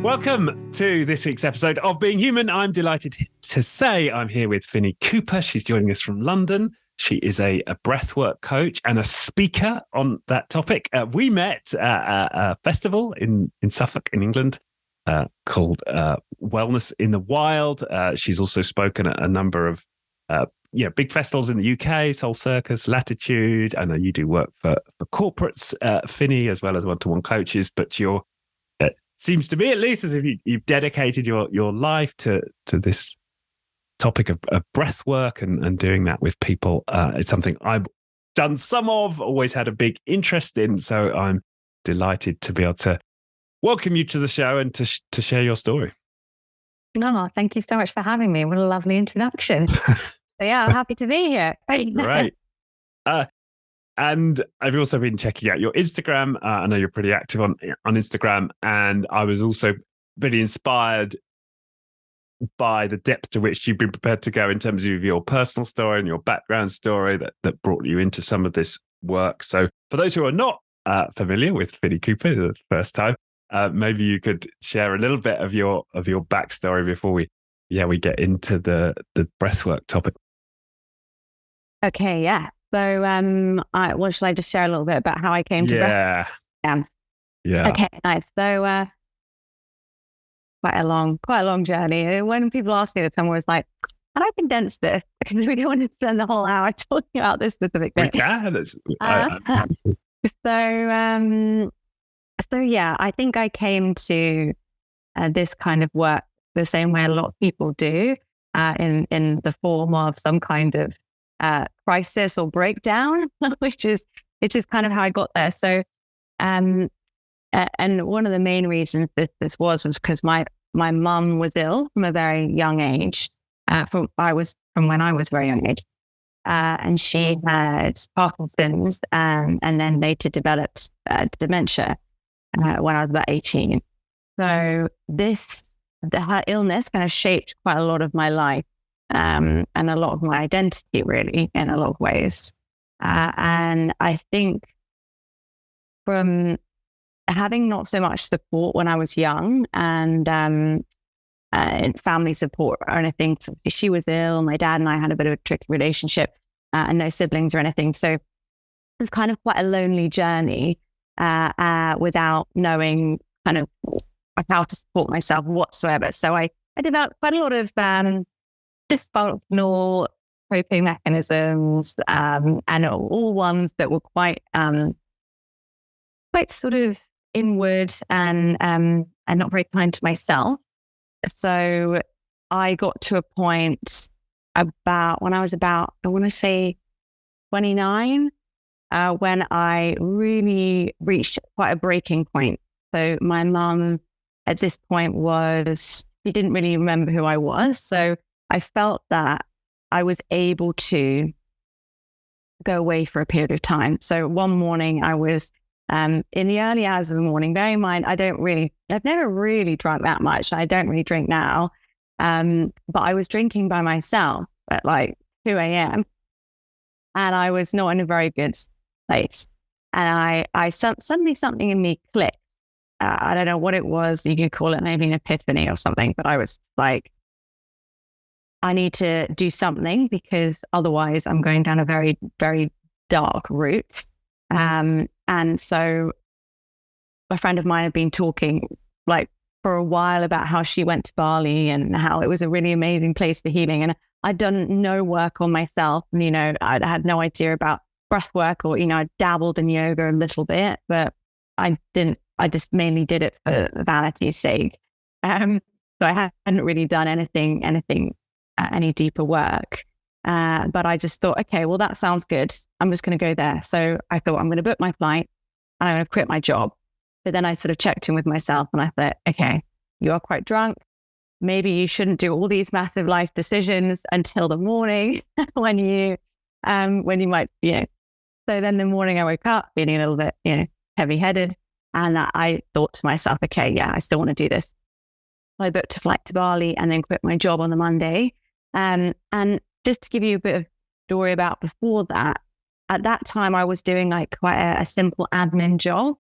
Welcome to this week's episode of Being Human. I'm delighted to say I'm here with Fini Cooper. She's joining us from London. She is a breathwork coach and a speaker on that topic. We met at a festival in Suffolk in England called Wellness in the Wild. She's also spoken at a number of big festivals in the UK, Soul Circus, Latitude. I know you do work for corporates, Fini, as well as one-to-one coaches, but you're seems to me, at least, as if you've dedicated your life to this topic of breath work and doing that with people. It's something I've done some of, always had a big interest in. So I'm delighted to be able to welcome you to the show and to share your story. No, thank you so much for having me. What a lovely introduction. So yeah, I'm happy to be here. Right. And I've also been checking out your Instagram. I know you're pretty active on Instagram. And I was also pretty inspired by the depth to which you've been prepared to go in terms of your personal story and your background story that brought you into some of this work. So for those who are not familiar with Fini Cooper the first time, maybe you could share a little bit of your backstory before we get into the breathwork topic. Okay, yeah. So, shall I just share a little bit about how I came to breath? Yeah. Okay, nice. So, quite a long journey. When people ask me that, I'm always like, "Can I condense this?" Because we don't want to spend the whole hour talking about this specific thing. We can. So yeah, I think I came to this kind of work the same way a lot of people do, in the form of some kind of crisis or breakdown, which is kind of how I got there. So, and one of the main reasons that this was because my mum was ill from a very young age, from when I was very young age, and she had Parkinson's, and then later developed dementia when I was about 18. So her illness kind of shaped quite a lot of my life. And a lot of my identity, really, in a lot of ways. And I think from having not so much support when I was young and family support or anything, so she was ill, my dad and I had a bit of a tricky relationship, and no siblings or anything. So it was kind of quite a lonely journey without knowing kind of how to support myself whatsoever. So I developed quite a lot of dysfunctional coping mechanisms, and all ones that were quite sort of inward and not very kind to myself. So I got to a point when I was about, I want to say 29, when I really reached quite a breaking point. So my mum at this point she didn't really remember who I was. So I felt that I was able to go away for a period of time. So one morning I was in the early hours of the morning. Bear in mind, I've never really drunk that much. I don't really drink now. But I was drinking by myself at like 2 a.m. and I was not in a very good place. And I suddenly something in me clicked. I don't know what it was. You could call it maybe an epiphany or something, but I was like, I need to do something because otherwise I'm going down a very, very dark route. And so a friend of mine had been talking like for a while about how she went to Bali and how it was a really amazing place for healing. And I'd done no work on myself. And, I had no idea about breath work or, I dabbled in yoga a little bit, but I just mainly did it for vanity's sake. So I hadn't really done anything any deeper work. But I just thought, okay, well, that sounds good. I'm just going to go there. So I thought I'm going to book my flight and I'm going to quit my job. But then I sort of checked in with myself and I thought, okay, you are quite drunk. Maybe you shouldn't do all these massive life decisions until the morning when you might, So then the morning I woke up feeling a little bit, heavy headed. And I thought to myself, okay, yeah, I still want to do this. I booked a flight to Bali and then quit my job on the Monday. And just to give you a bit of story about before that, at that time I was doing like quite a simple admin job.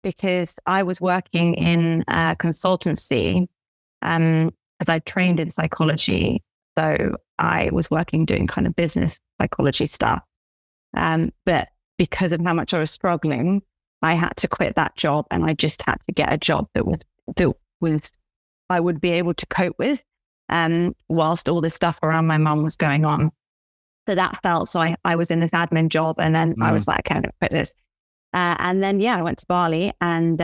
because I was working in a consultancy as I trained in psychology. So I was working doing kind of business psychology stuff. But because of how much I was struggling, I had to quit that job, and I just had to get a job that was I would be able to cope with, whilst all this stuff around my mum was going on. So that felt, so I was in this admin job, and then I was like, okay, I'm going to quit this. And then, I went to Bali, and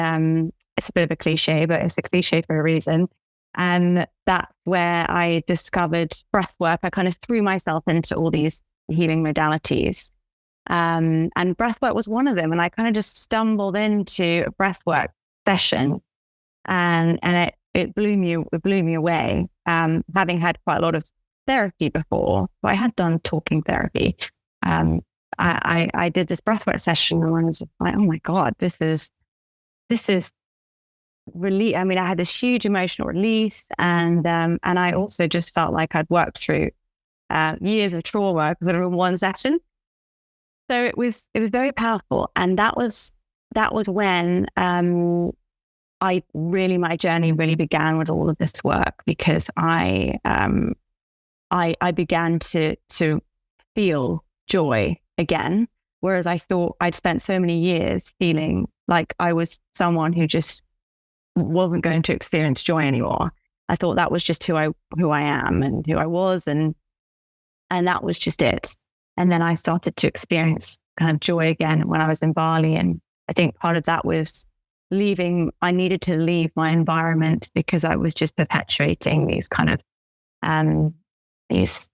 it's a bit of a cliche, but it's a cliche for a reason. And that's where I discovered breath work. I kind of threw myself into all these healing modalities. And breathwork was one of them. And I kind of just stumbled into a breathwork session, and it blew me away. Having had quite a lot of therapy before, so I had done talking therapy. I did this breathwork session, and I was just like, oh my God, this is really, I mean, I had this huge emotional release, and I also just felt like I'd worked through years of trauma sort of in one session. So it was very powerful. And that was when my journey really began with all of this work, because I began to feel joy again, whereas I thought I'd spent so many years feeling like I was someone who just wasn't going to experience joy anymore. I thought that was just who I am and who I was, and that was just it. And then I started to experience kind of joy again when I was in Bali. And I think part of that was I needed to leave my environment, because I was just perpetuating these kind of, this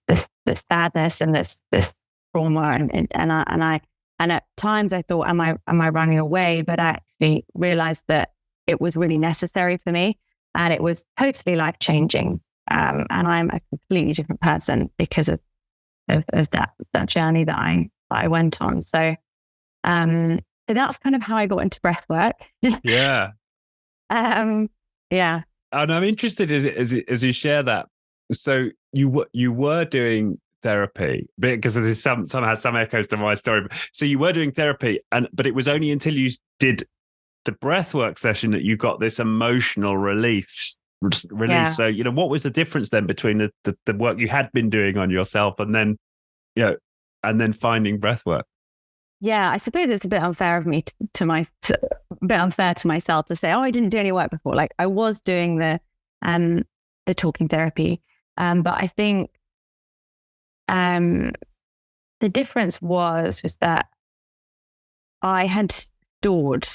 sadness and this trauma. And at times I thought, am I running away? But I actually realized that it was really necessary for me, and it was totally life changing. And I'm a completely different person because of that journey that I went on. So that's kind of how I got into breath work. Yeah. Yeah. And I'm interested as you share that. So you were doing therapy, because there's somehow some echoes to my story. So you were doing therapy, but it was only until you did the breathwork session that you got this emotional release. Yeah. So, what was the difference then between the work you had been doing on yourself and then, and then finding breathwork? Yeah, I suppose it's a bit unfair of me a bit unfair to myself to say, oh, I didn't do any work before. Like, I was doing the talking therapy, but I think the difference was that I had stored,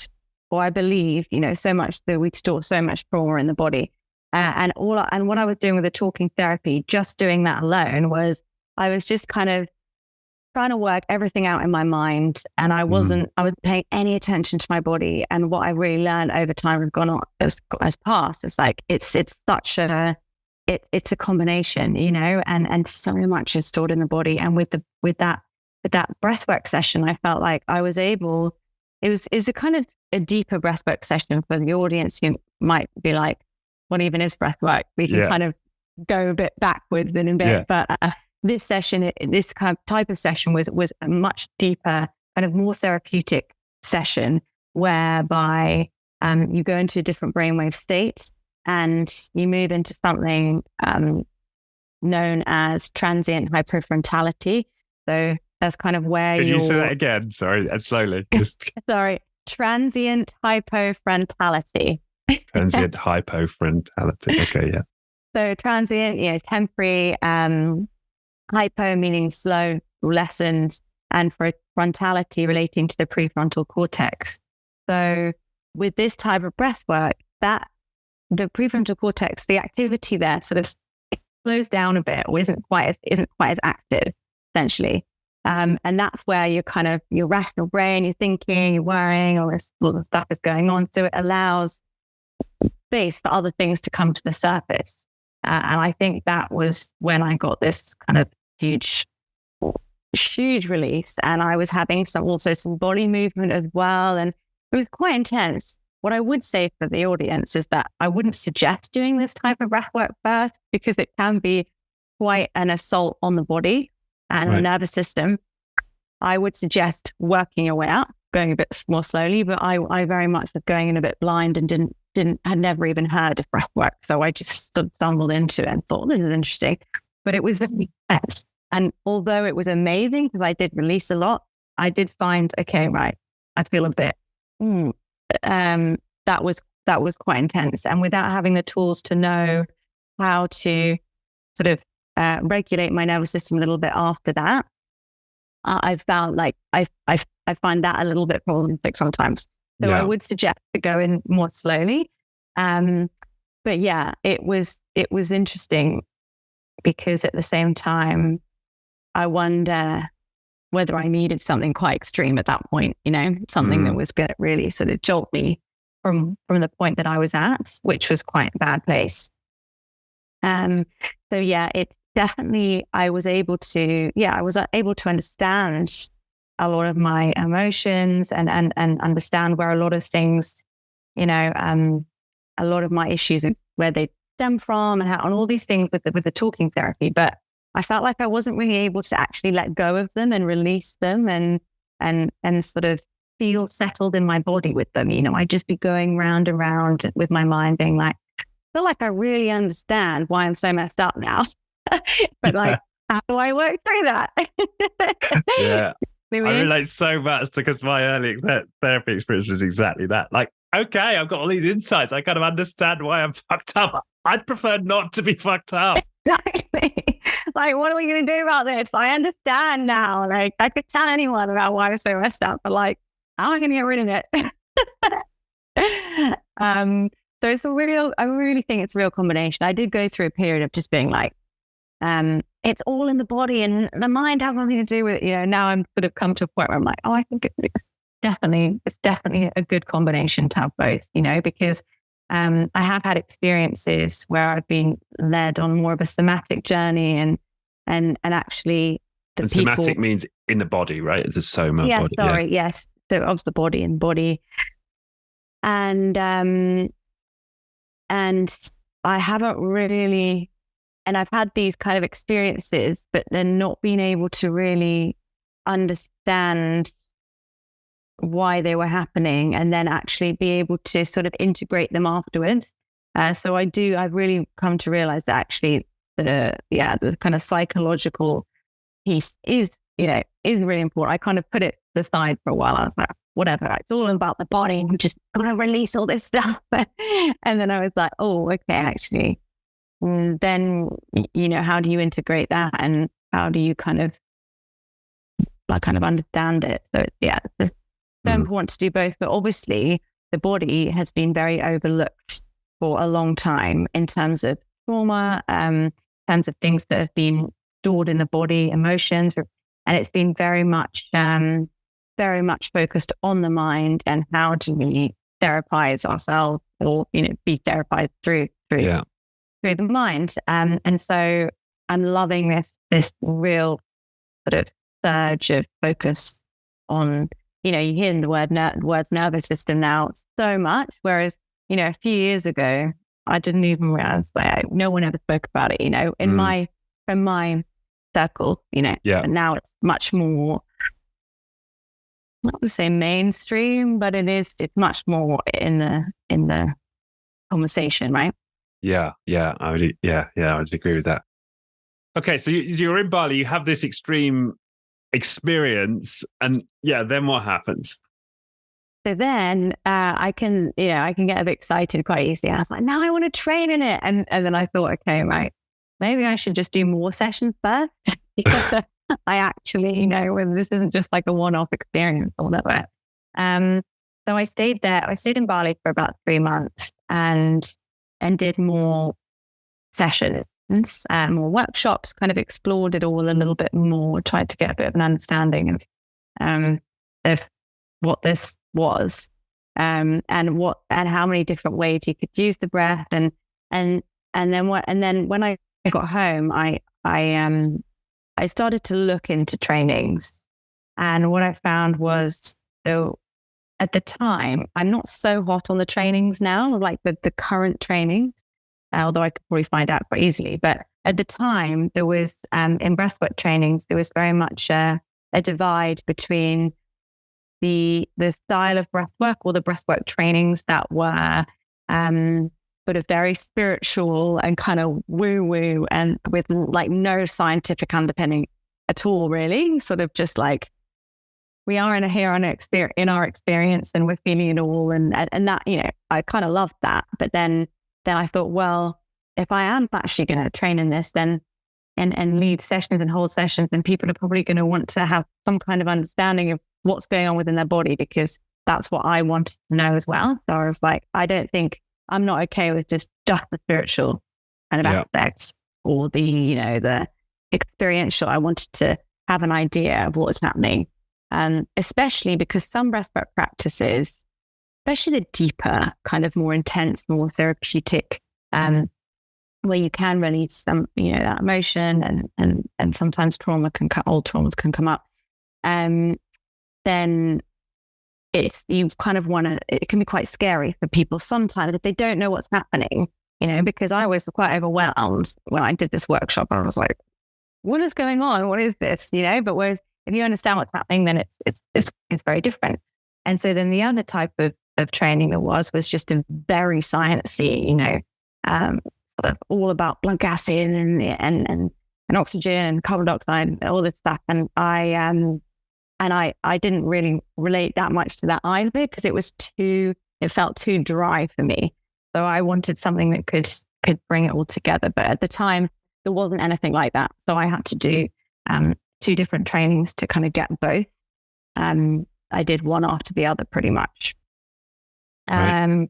or I believe, so much that we'd stored so much trauma in the body. And what I was doing with the talking therapy, just doing that alone, was I was just kind of trying to work everything out in my mind, and I wasn't paying any attention to my body. And what I really learned over time have gone on as past. It's like it's such a it's a combination, and so much is stored in the body. And with that breathwork session, I felt like I was able. It was a kind of a deeper breathwork session for the audience. You might be like, what even is breathwork? We can kind of go a bit backwards in a bit, but this session, this kind of type of session was a much deeper, kind of more therapeutic session, whereby you go into a different brainwave state and you move into something known as transient hypofrontality. So that's kind of where Could you say that again? Sorry, and slowly. Sorry, transient hypofrontality. Transient hypofrontality. Okay, yeah. So transient, temporary, hypo meaning slow, lessened, and for frontality relating to the prefrontal cortex. So with this type of breath work, that the prefrontal cortex, the activity there sort of slows down a bit, or isn't quite as active, essentially. And that's where your rational brain, you're thinking, you're worrying, all this stuff is going on. So it allows space for other things to come to the surface. And I think that was when I got this kind of huge release. And I was having some body movement as well. And it was quite intense. What I would say for the audience is that I wouldn't suggest doing this type of breath work first, because it can be quite an assault on the body and the nervous system. I would suggest working your way up going a bit more slowly, but I very much was going in a bit blind and had never even heard of breathwork. So I just stumbled into it and thought, this is interesting. But it was very intense. And although it was amazing because I did release a lot, I did find, okay, right, I feel a bit, that was quite intense. And without having the tools to know how to sort of regulate my nervous system a little bit after that, I found like I find that a little bit problematic sometimes. So I would suggest to go in more slowly. But yeah, it was interesting because at the same time, I wonder whether I needed something quite extreme at that point, something that was going to really sort of jolt me from the point that I was at, which was quite a bad place. So yeah, it definitely, I was able to understand a lot of my emotions and understand where a lot of things, a lot of my issues and where they stem from and all these things with the talking therapy. But I felt like I wasn't really able to actually let go of them and release them and sort of feel settled in my body with them. I'd just be going round and round with my mind being like, I feel like I really understand why I'm so messed up now. But like, how do I work through that? Yeah. I relate so much because my early therapy experience was exactly that. Like, okay, I've got all these insights. I kind of understand why I'm fucked up. I'd prefer not to be fucked up. Exactly. Like, what are we going to do about this? I understand now. Like, I could tell anyone about why I'm so messed up, but like, how am I going to get rid of it? So it's I really think it's a real combination. I did go through a period of just being like, it's all in the body and the mind has nothing to do with it. Now I'm sort of come to a point where I'm like, I think it's definitely a good combination to have both, because I have had experiences where I've been led on more of a somatic journey and actually somatic means in the body, right? The soma body. Yes. So of the body and body. And I haven't really, and I've had these kind of experiences, but then not being able to really understand why they were happening and then actually be able to sort of integrate them afterwards. So I've really come to realize that actually the kind of psychological piece is really important. I kind of put it aside for a while. I was like, whatever, it's all about the body. I'm just going to release all this stuff. And then I was like, oh, okay, actually, then, how do you integrate that? And how do you kind of understand it? So it's so important to do both. But obviously, the body has been very overlooked for a long time in terms of trauma, in terms of things that have been stored in the body, emotions, and it's been very much focused on the mind and how do we therapize ourselves or be therapized through the mind. And so I'm loving this real sort of surge of focus on, you hear the words nervous system now so much, whereas, a few years ago, I didn't even realize, no one ever spoke about it, in my circle, but now it's much more, not to say mainstream, but it's much more in the conversation, right? I would agree with that. Okay, so you're in Bali, you have this extreme experience, and then what happens? So then I can get a bit excited quite easily. I was like, now I want to train in it, and then I thought, okay, right, maybe I should just do more sessions first because I actually whether this isn't just like a one-off experience or whatever. So I stayed there. I stayed in Bali for about 3 months and did more sessions, more workshops, kind of explored it all a little bit more, tried to get a bit of an understanding of what this was, and how many different ways you could use the breath, and then when I got home, I started to look into trainings, and what I found was, so at the time, I'm not so hot on the trainings now, like the current trainings, although I could probably find out quite easily. But at the time, there was, in breathwork trainings, there was very much a divide between the style of breathwork or the breathwork trainings that were sort of very spiritual and kind of woo-woo and with like no scientific underpinning at all, really. Sort of just like, we are in our experience and we're feeling it all. And that, you know, I kind of loved that. But then I thought, well, if I am actually going to train in this, then and lead sessions and hold sessions, then people are probably going to want to have some kind of understanding of what's going on within their body, because that's what I wanted to know as well. So I was like, I'm not okay with just the spiritual kind of aspects or the, you know, the experiential. I wanted to have an idea of what was happening. Especially because some breathwork practices, especially the deeper, kind of more intense, more therapeutic, where you can release some, you know, that emotion and sometimes old traumas can come up. Then you kind of want to, it can be quite scary for people sometimes if they don't know what's happening, you know, because I was quite overwhelmed when I did this workshop. I was like, what is going on? What is this? You know, but whereas if you understand what's happening, then it's very different. And so then the other type of training there was just a very sciencey, you know, sort of all about blood gases and oxygen and carbon dioxide and all this stuff. And I didn't really relate that much to that either, because it felt too dry for me. So I wanted something that could bring it all together. But at the time, there wasn't anything like that. So I had to do 2 different trainings to kind of get both. I did one after the other pretty much. Right.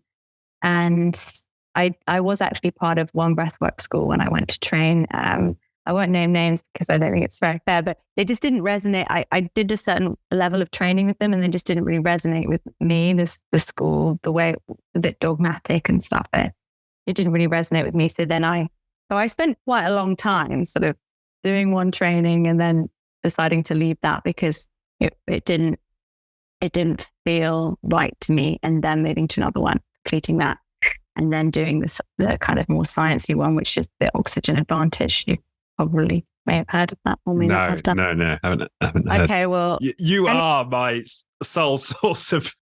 And I was actually part of one breathwork school when I went to train. I won't name names because I don't think it's very fair, but they just didn't resonate. I did a certain level of training with them and they just didn't really resonate with me, the school, the way it was a bit dogmatic and stuff. It didn't really resonate with me. So I spent quite a long time sort of doing one training and then deciding to leave that because it didn't feel right to me, and then moving to another one, completing that, and then doing the kind of more sciencey one, which is the oxygen advantage. You probably may have heard of that, or may not have done. No, haven't heard. Okay, well, you are my sole source of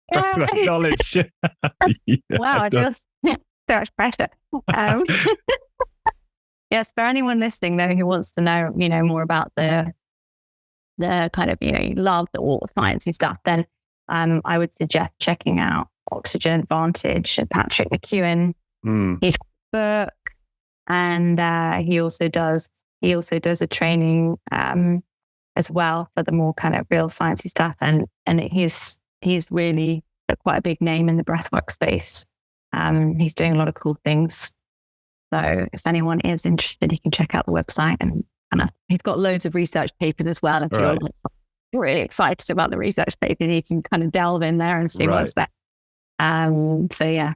knowledge. Wow, I just so much pressure. Yes, for anyone listening though who wants to know, you know, more about the kind of, you know, you love all the sciencey stuff, then I would suggest checking out Oxygen Advantage and Patrick McEwen. His book, and he also does a training as well for the more kind of real sciencey stuff, and he's really quite a big name in the breathwork space. He's doing a lot of cool things. So if anyone is interested, you can check out the website, and he's got loads of research papers as well. If you're really excited about the research papers, you can kind of delve in there and see what's there. So yeah.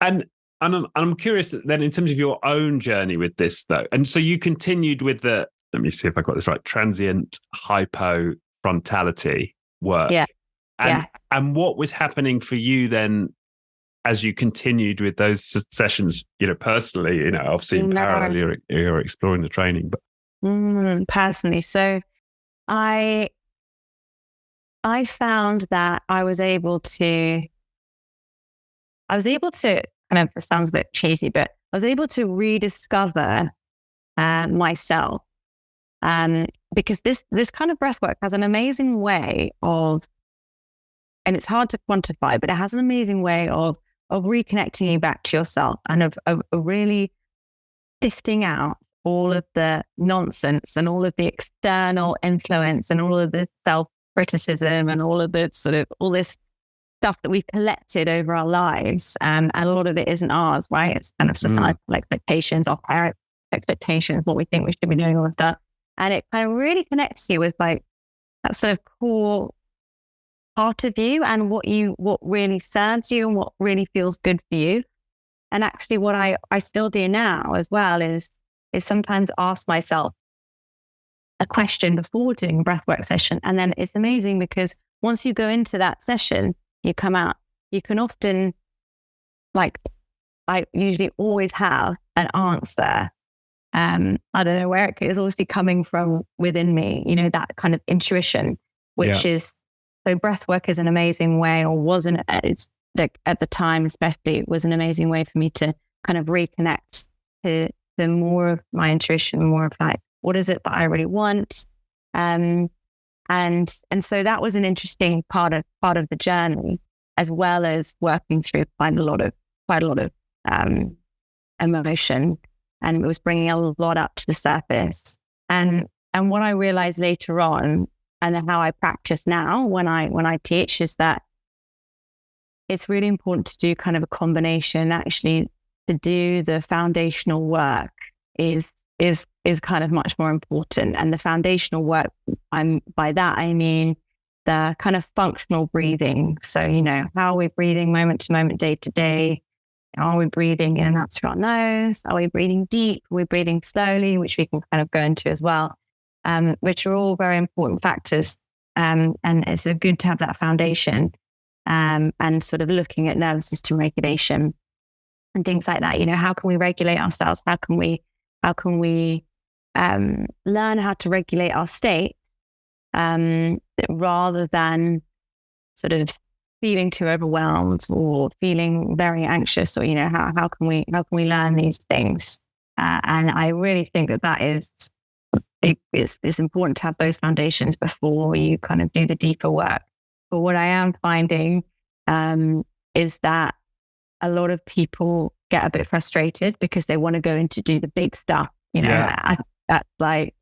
And I'm curious then in terms of your own journey with this though. And so you continued with let me see if I got this right, transient hypofrontality work. Yeah. And what was happening for you then as you continued with those sessions, you know, personally, you know, obviously in parallel you're exploring the training, but personally. So I found that I was able to kind of, it sounds a bit cheesy, but I was able to rediscover myself. Because this kind of breathwork has an amazing way of, and it's hard to quantify, but it has an amazing way of reconnecting you back to yourself and of really sifting out all of the nonsense and all of the external influence and all of the self-criticism and all of the sort of all this stuff that we've collected over our lives. And a lot of it isn't ours, right? It's kind of societal expectations, our parents' expectations, what we think we should be doing, all of that. And it kind of really connects you with like that sort of core part of you and what really serves you and what really feels good for you. And actually what I still do now as well is sometimes ask myself a question before doing a breathwork session. And then it's amazing because once you go into that session, you come out, you can often, like, I usually always have an answer. I don't know where it is, obviously coming from within me, you know, that kind of intuition. which is, so breath work is an amazing way, or wasn't, it's like at the time, especially, it was an amazing way for me to kind of reconnect to more of my intuition, more of like, what is it that I really want? And so that was an interesting part of the journey, as well as working through quite a lot of emotion, and it was bringing a lot up to the surface. And what I realized later on, and how I practice now when I teach, is that it's really important to do kind of a combination. Actually, to do the foundational work is kind of much more important. And the foundational work, by that I mean the kind of functional breathing. So, how are we breathing moment to moment, day to day? Are we breathing in and out through our nose? Are we breathing deep? Are we breathing slowly, which we can kind of go into as well, which are all very important factors. And it's good to have that foundation, and sort of looking at nervous system regulation and things like that. How can we regulate ourselves? How can we learn how to regulate our state, rather than sort of feeling too overwhelmed or feeling very anxious, or how can we learn these things? And I really think that it's important to have those foundations before you kind of do the deeper work. But what I am finding is that a lot of people get a bit frustrated because they want to go in to do the big stuff. That's like,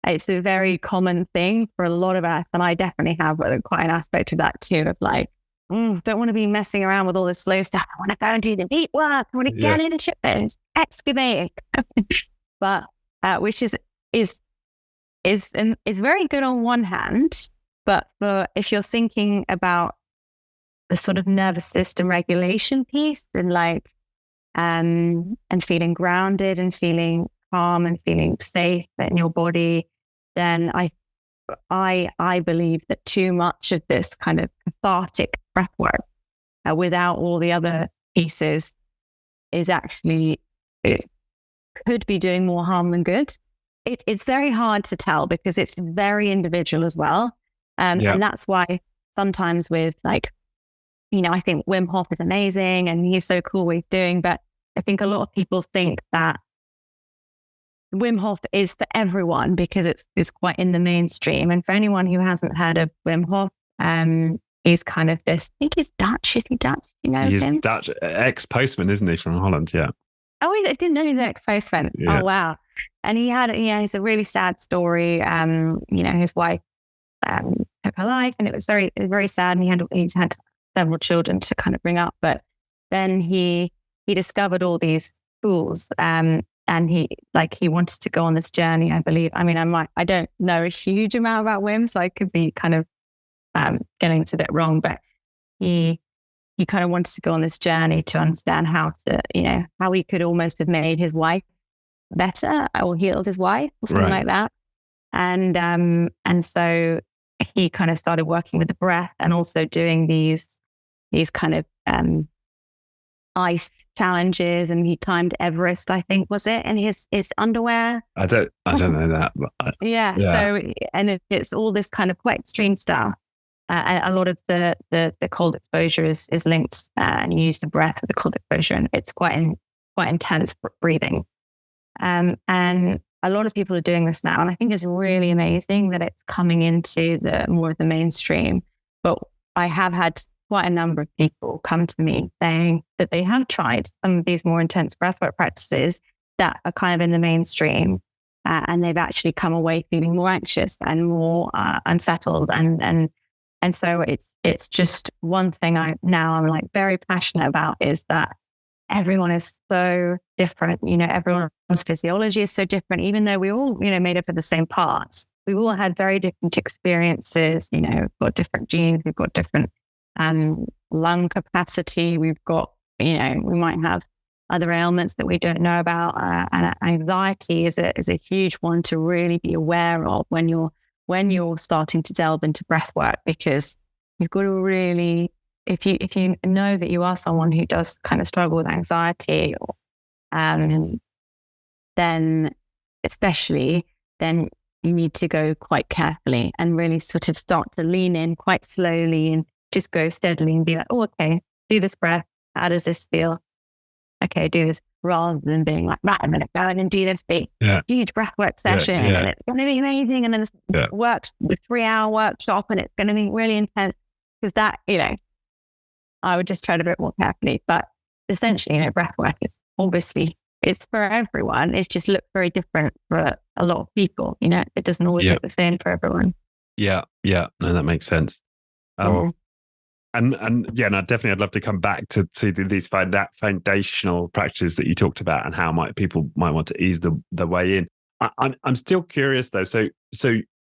it's a very common thing for a lot of us. And I definitely have quite an aspect of that too, of like, don't want to be messing around with all this slow stuff. I want to go and do the deep work. I want to get into it, excavate. But which is very good on one hand, but if you're thinking about the sort of nervous system regulation piece, and like and feeling grounded and feeling calm and feeling safe in your body, then I believe that too much of this kind of cathartic breath work without all the other pieces is actually, it could be doing more harm than good. It's very hard to tell because it's very individual as well. And that's why sometimes with like, I think Wim Hof is amazing and he's so cool what he's doing, but I think a lot of people think that Wim Hof is for everyone because it's quite in the mainstream. And for anyone who hasn't heard of Wim Hof, he's kind of this, I think he's Dutch. Is he Dutch? He's him? Dutch, ex-postman, isn't he, from Holland? Yeah. Oh, I didn't know he's an ex-postman. Yeah. Oh, wow. And he's a really sad story. His wife took her life, and it was very, very sad. And he's had several children to kind of bring up. But then he discovered all these tools, and he wanted to go on this journey, I believe. I mean, I don't know a huge amount about Wim, so I could be kind of getting it a bit wrong, but he kind of wanted to go on this journey to understand how he could almost have made his wife better or healed his wife or something like that. And so he kind of started working with the breath and also doing these kind of ice challenges, and he climbed Everest, I think, was it, in his underwear? I don't know that. But So, and it's all this kind of quite extreme stuff. And a lot of the cold exposure is linked, and you use the breath with the cold exposure, and it's quite intense breathing. And a lot of people are doing this now, and I think it's really amazing that it's coming into the more of the mainstream. But I have had quite a number of people come to me saying that they have tried some of these more intense breathwork practices that are kind of in the mainstream, and they've actually come away feeling more anxious and more unsettled. And so it's just one thing I'm like very passionate about, is that everyone is so different. Everyone's physiology is so different, even though we all, made up of the same parts. We've all had very different experiences. We've got different genes, we've got different lung capacity. We've got, we might have other ailments that we don't know about. And anxiety is a huge one to really be aware of when you're starting to delve into breath work, because you've got to really, if you know that you are someone who does kind of struggle with anxiety, then especially, then you need to go quite carefully and really sort of start to lean in quite slowly and just go steadily and be like, oh, okay, do this breath. How does this feel? Okay, do this, rather than being like, right, I'm going to go in and do this big, huge breathwork session and it's going to be amazing. And then this the 3-hour workshop and it's going to be really intense, because that, I would just tread a bit more carefully. But essentially, breathwork is obviously, it's for everyone. It just looks very different for a lot of people. It doesn't always look the same for everyone. Yeah. No, that makes sense. And no, definitely, I'd love to come back to these foundational practices that you talked about and how people might want to ease the way in. I'm still curious though. So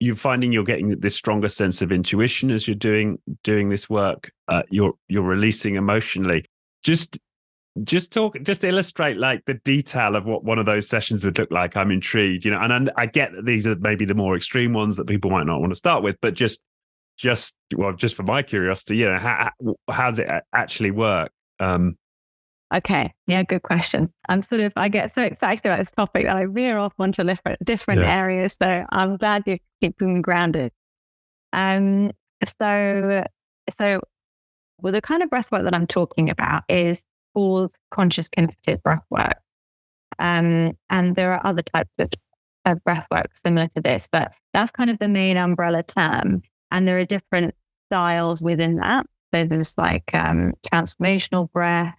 you're finding you're getting this stronger sense of intuition as you're doing this work. You're releasing emotionally. Just illustrate like the detail of what one of those sessions would look like. I'm intrigued, and I get that these are maybe the more extreme ones that people might not want to start with, but just for my curiosity, how does it actually work? Okay. Yeah, good question. I get so excited about this topic that I veer off onto different areas. So I'm glad you keep me grounded. So the kind of breath work that I'm talking about is called conscious connected breath work. And there are other types of breath work similar to this, but that's kind of the main umbrella term. And there are different styles within that. So there's like transformational breath,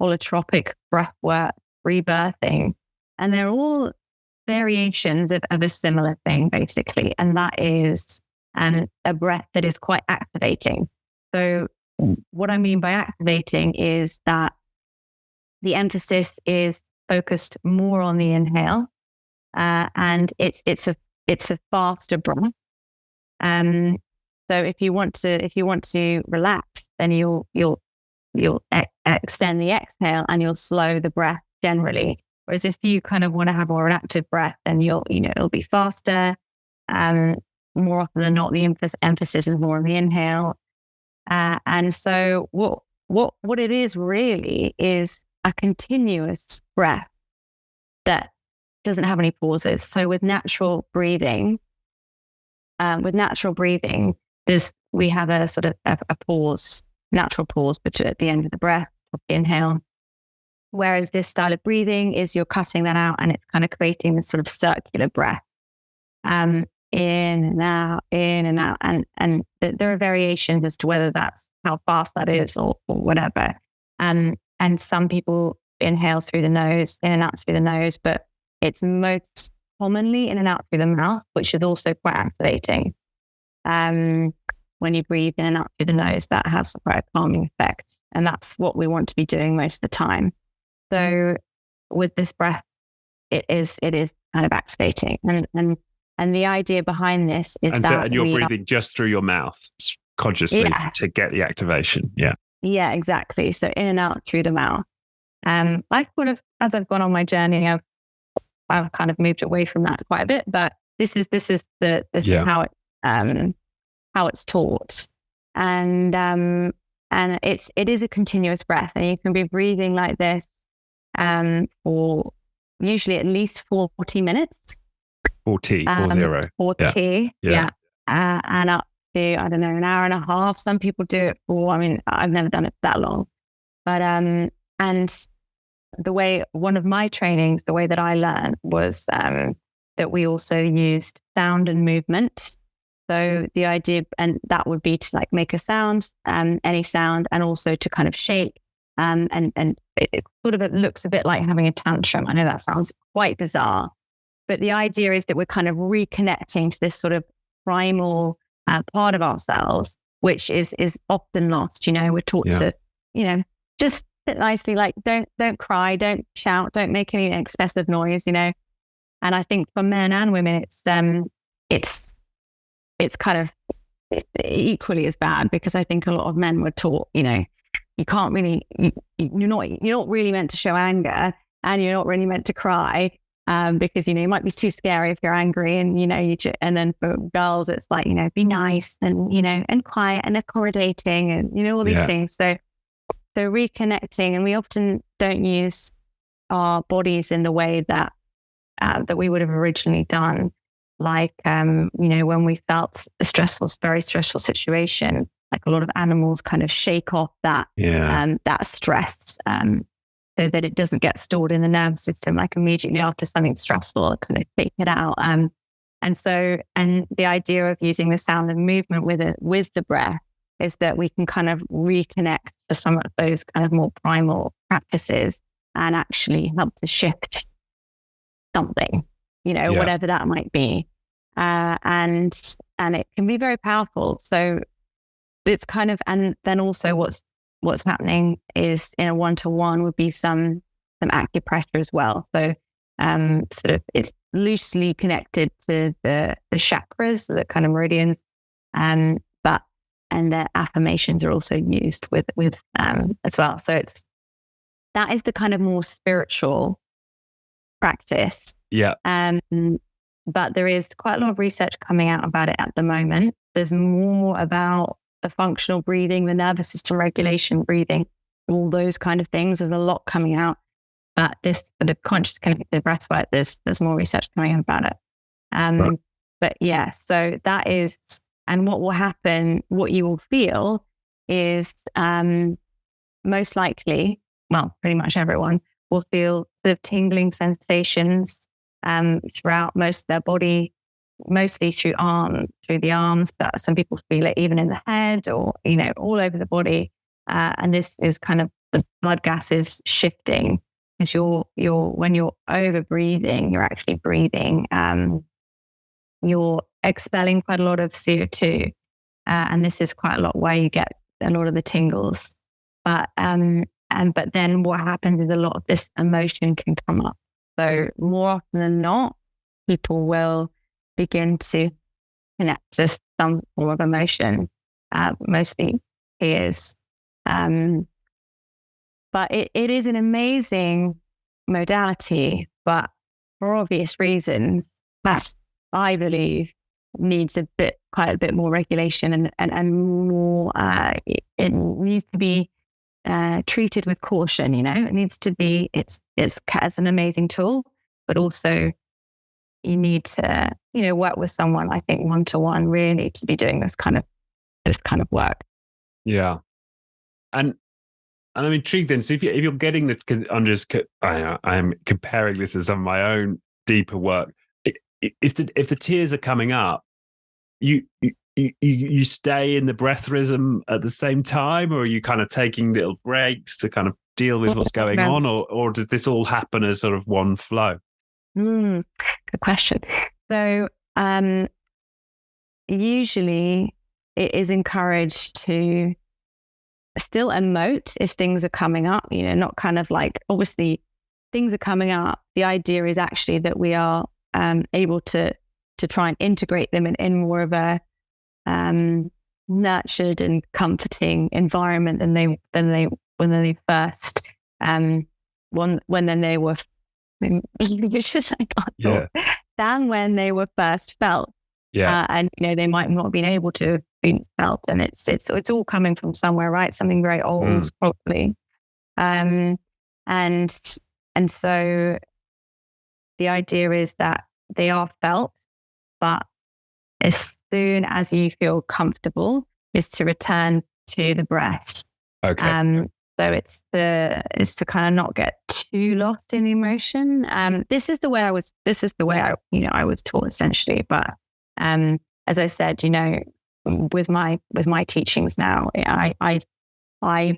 holotropic breath work, rebirthing. And they're all variations of a similar thing, basically. And that is a breath that is quite activating. So what I mean by activating is that the emphasis is focused more on the inhale, and it's a faster breath. So if you want to relax, then you'll extend the exhale and you'll slow the breath generally. Whereas if you kind of want to have more an active breath, then it'll be faster. More often than not, the emphasis is more on the inhale. And so what it is really is a continuous breath that doesn't have any pauses. So with natural breathing, we have a sort of a pause, natural pause, but at the end of the breath, of the inhale. Whereas this style of breathing is you're cutting that out and it's kind of creating this sort of circular breath. In and out, and there are variations as to whether that's how fast that is or whatever. And some people inhale through the nose, in and out through the nose, but it's most commonly in and out through the mouth, which is also quite activating. When you breathe in and out through the nose, that has quite a calming effect. And that's what we want to be doing most of the time. So with this breath, it is kind of activating. And the idea behind this is and you're breathing just through your mouth consciously to get the activation. Yeah. Yeah, exactly. So in and out through the mouth. I sort of, as I've gone on my journey, I've kind of moved away from that quite a bit, but this is how it's taught. And it is a continuous breath, and you can be breathing like this for usually at least 40 minutes. 40. Yeah. And up to, I don't know, an hour and a half. Some people do it for, I've never done it that long. But, and one of my trainings, the way that I learned was that we also used sound and movement. So the idea, and that would be to like make a sound, any sound, and also to kind of shake. And it looks a bit like having a tantrum. I know that sounds quite bizarre, but the idea is that we're kind of reconnecting to this sort of primal part of ourselves, which is often lost. We're taught to, just sit nicely, like don't cry, don't shout, don't make any excessive noise, And I think for men and women, it's kind of equally as bad, because I think a lot of men were taught, you can't really, you're not really meant to show anger, and you're not really meant to cry. Because, it might be too scary if you're angry, and, and then for girls, it's like, be nice and, and quiet and accommodating and, all these things. So reconnecting, and we often don't use our bodies in the way that we would have originally done. like, when we felt a very stressful situation, like a lot of animals kind of shake off that, that stress, so that it doesn't get stored in the nervous system, like immediately after something stressful, it kind of take it out. And the idea of using the sound and movement with the breath is that we can kind of reconnect to some of those kind of more primal practices and actually help to shift something, whatever that might be. And it can be very powerful. So it's kind of, and then also what's happening is in a one-to-one would be some acupressure as well. So sort of it's loosely connected to the chakras, the kind of meridians, and the affirmations are also used with as well. So that is the kind of more spiritual practice. Yeah. But there is quite a lot of research coming out about it at the moment. There's more about the functional breathing, the nervous system regulation breathing, all those kind of things. There's a lot coming out. But this sort of conscious connected breath work, there's more research coming out about it. Right. But yeah, so that is, and what will happen, what you will feel is most likely, well, pretty much everyone will feel sort of tingling sensations throughout most of their body, mostly through the arms, but some people feel it even in the head or, all over the body. And this is kind of the blood gases shifting, because when you're over breathing, you're actually breathing, you're expelling quite a lot of CO2. And this is quite a lot where you get a lot of the tingles. But then what happens is a lot of this emotion can come up. So more often than not, people will begin to connect to some form of emotion, mostly tears. But it is an amazing modality, but for obvious reasons, that I believe needs quite a bit more regulation and more, it needs to be treated with caution, it needs to be, it's as an amazing tool, but also you need to, work with someone, I think, one-to-one really to be doing this kind of work. Yeah. And I'm intrigued then. So if you're getting this, because I'm comparing this to some of my own deeper work. If the tears are coming up, you stay in the breath rhythm at the same time, or are you kind of taking little breaks to kind of deal with what's going on, or does this all happen as sort of one flow? Good question. So usually it is encouraged to still emote if things are coming up, not kind of like, obviously things are coming up. The idea is actually that we are able to try and integrate them in more of a nurtured and comforting environment than they first than when they were first felt. And they might not have been able to have been felt, and it's all coming from somewhere, right? Something very old, probably. And so the idea is that they are felt, but as soon as you feel comfortable, is to return to the breath. Okay. So it's to kind of not get too lost in the emotion. This is the way I was taught essentially. But as I said, with my teachings now, I'm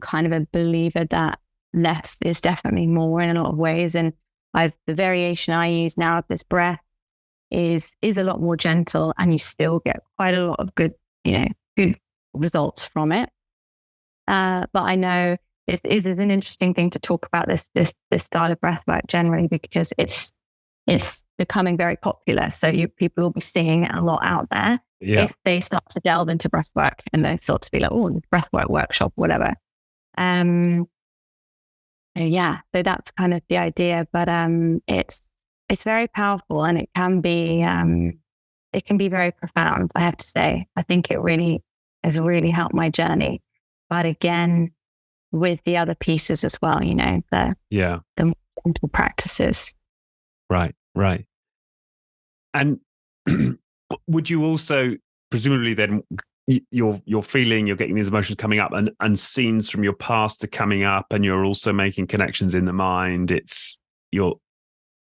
kind of a believer that less is definitely more in a lot of ways. And the variation I use now of this breath is a lot more gentle, and you still get quite a lot of good results from it. But I know it is an interesting thing to talk about this style of breath work generally, because it's becoming very popular. So people will be seeing it a lot out there. Yeah. If they start to delve into breath work and they start to be like, oh, breath work workshop, whatever. Yeah, so that's kind of the idea. But it's very powerful, and it can be very profound, I have to say. I think it really has really helped my journey. But again, with the other pieces as well, the mental practices. Right. And would you also presumably then you're feeling, you're getting these emotions coming up, and scenes from your past are coming up, and you're also making connections in the mind.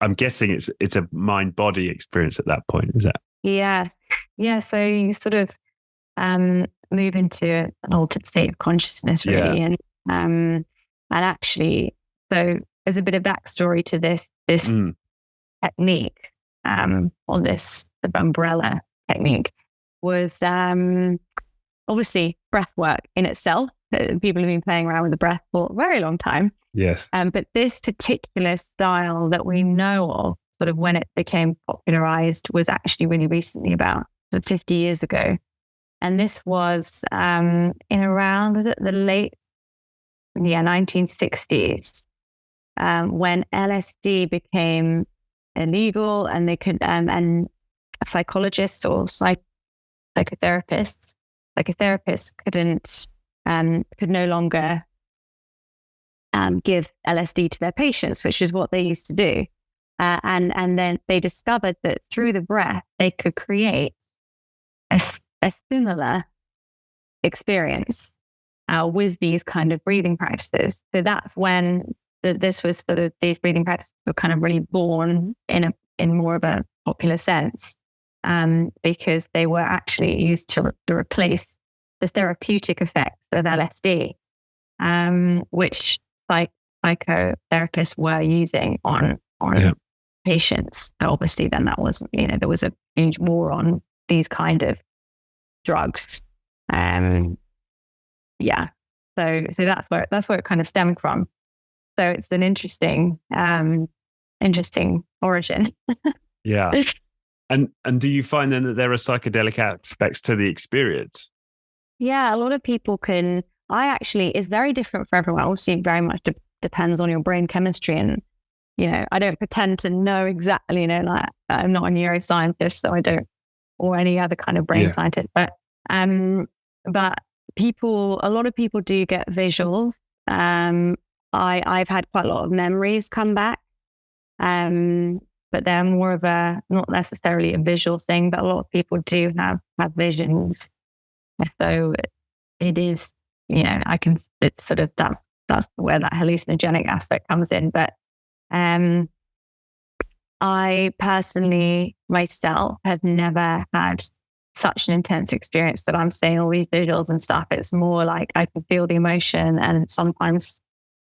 I'm guessing it's a mind body experience at that point. Is that? Yeah. So you sort of move into an altered state of consciousness, really. Yeah. And actually, so there's a bit of backstory to this technique, or this the umbrella technique was obviously breath work in itself. People have been playing around with the breath for a very long time. Yes. But this particular style that we know of, sort of when it became popularized, was actually really recently, about 50 years ago. And this was in around the late 1960s, when LSD became illegal, and they could and psychologists or psychotherapists could no longer give LSD to their patients, which is what they used to do. And then they discovered that through the breath, they could create a similar experience with these kind of breathing practices. So that's when this was sort of, these breathing practices were kind of really born in more of a popular sense, because they were actually used to replace the therapeutic effects of LSD, which psychotherapists were using on patients. Obviously, then that wasn't, there was a huge war on these kind of drugs. So that's where it kind of stemmed from. So it's an interesting origin. Yeah. And do you find then that there are psychedelic aspects to the experience? Yeah, a lot of people can. It's very different for everyone. Obviously, it very much depends on your brain chemistry. And, I don't pretend to know exactly, like I'm not a neuroscientist, so I don't, or any other kind of brain scientist. But a lot of people do get visuals. I've had quite a lot of memories come back. But they're more of not necessarily a visual thing, but a lot of people do have visions. So it is, it's sort of, that's where that hallucinogenic aspect comes in. But I personally, myself, have never had such an intense experience that I'm seeing all these visuals and stuff. It's more like I can feel the emotion, and sometimes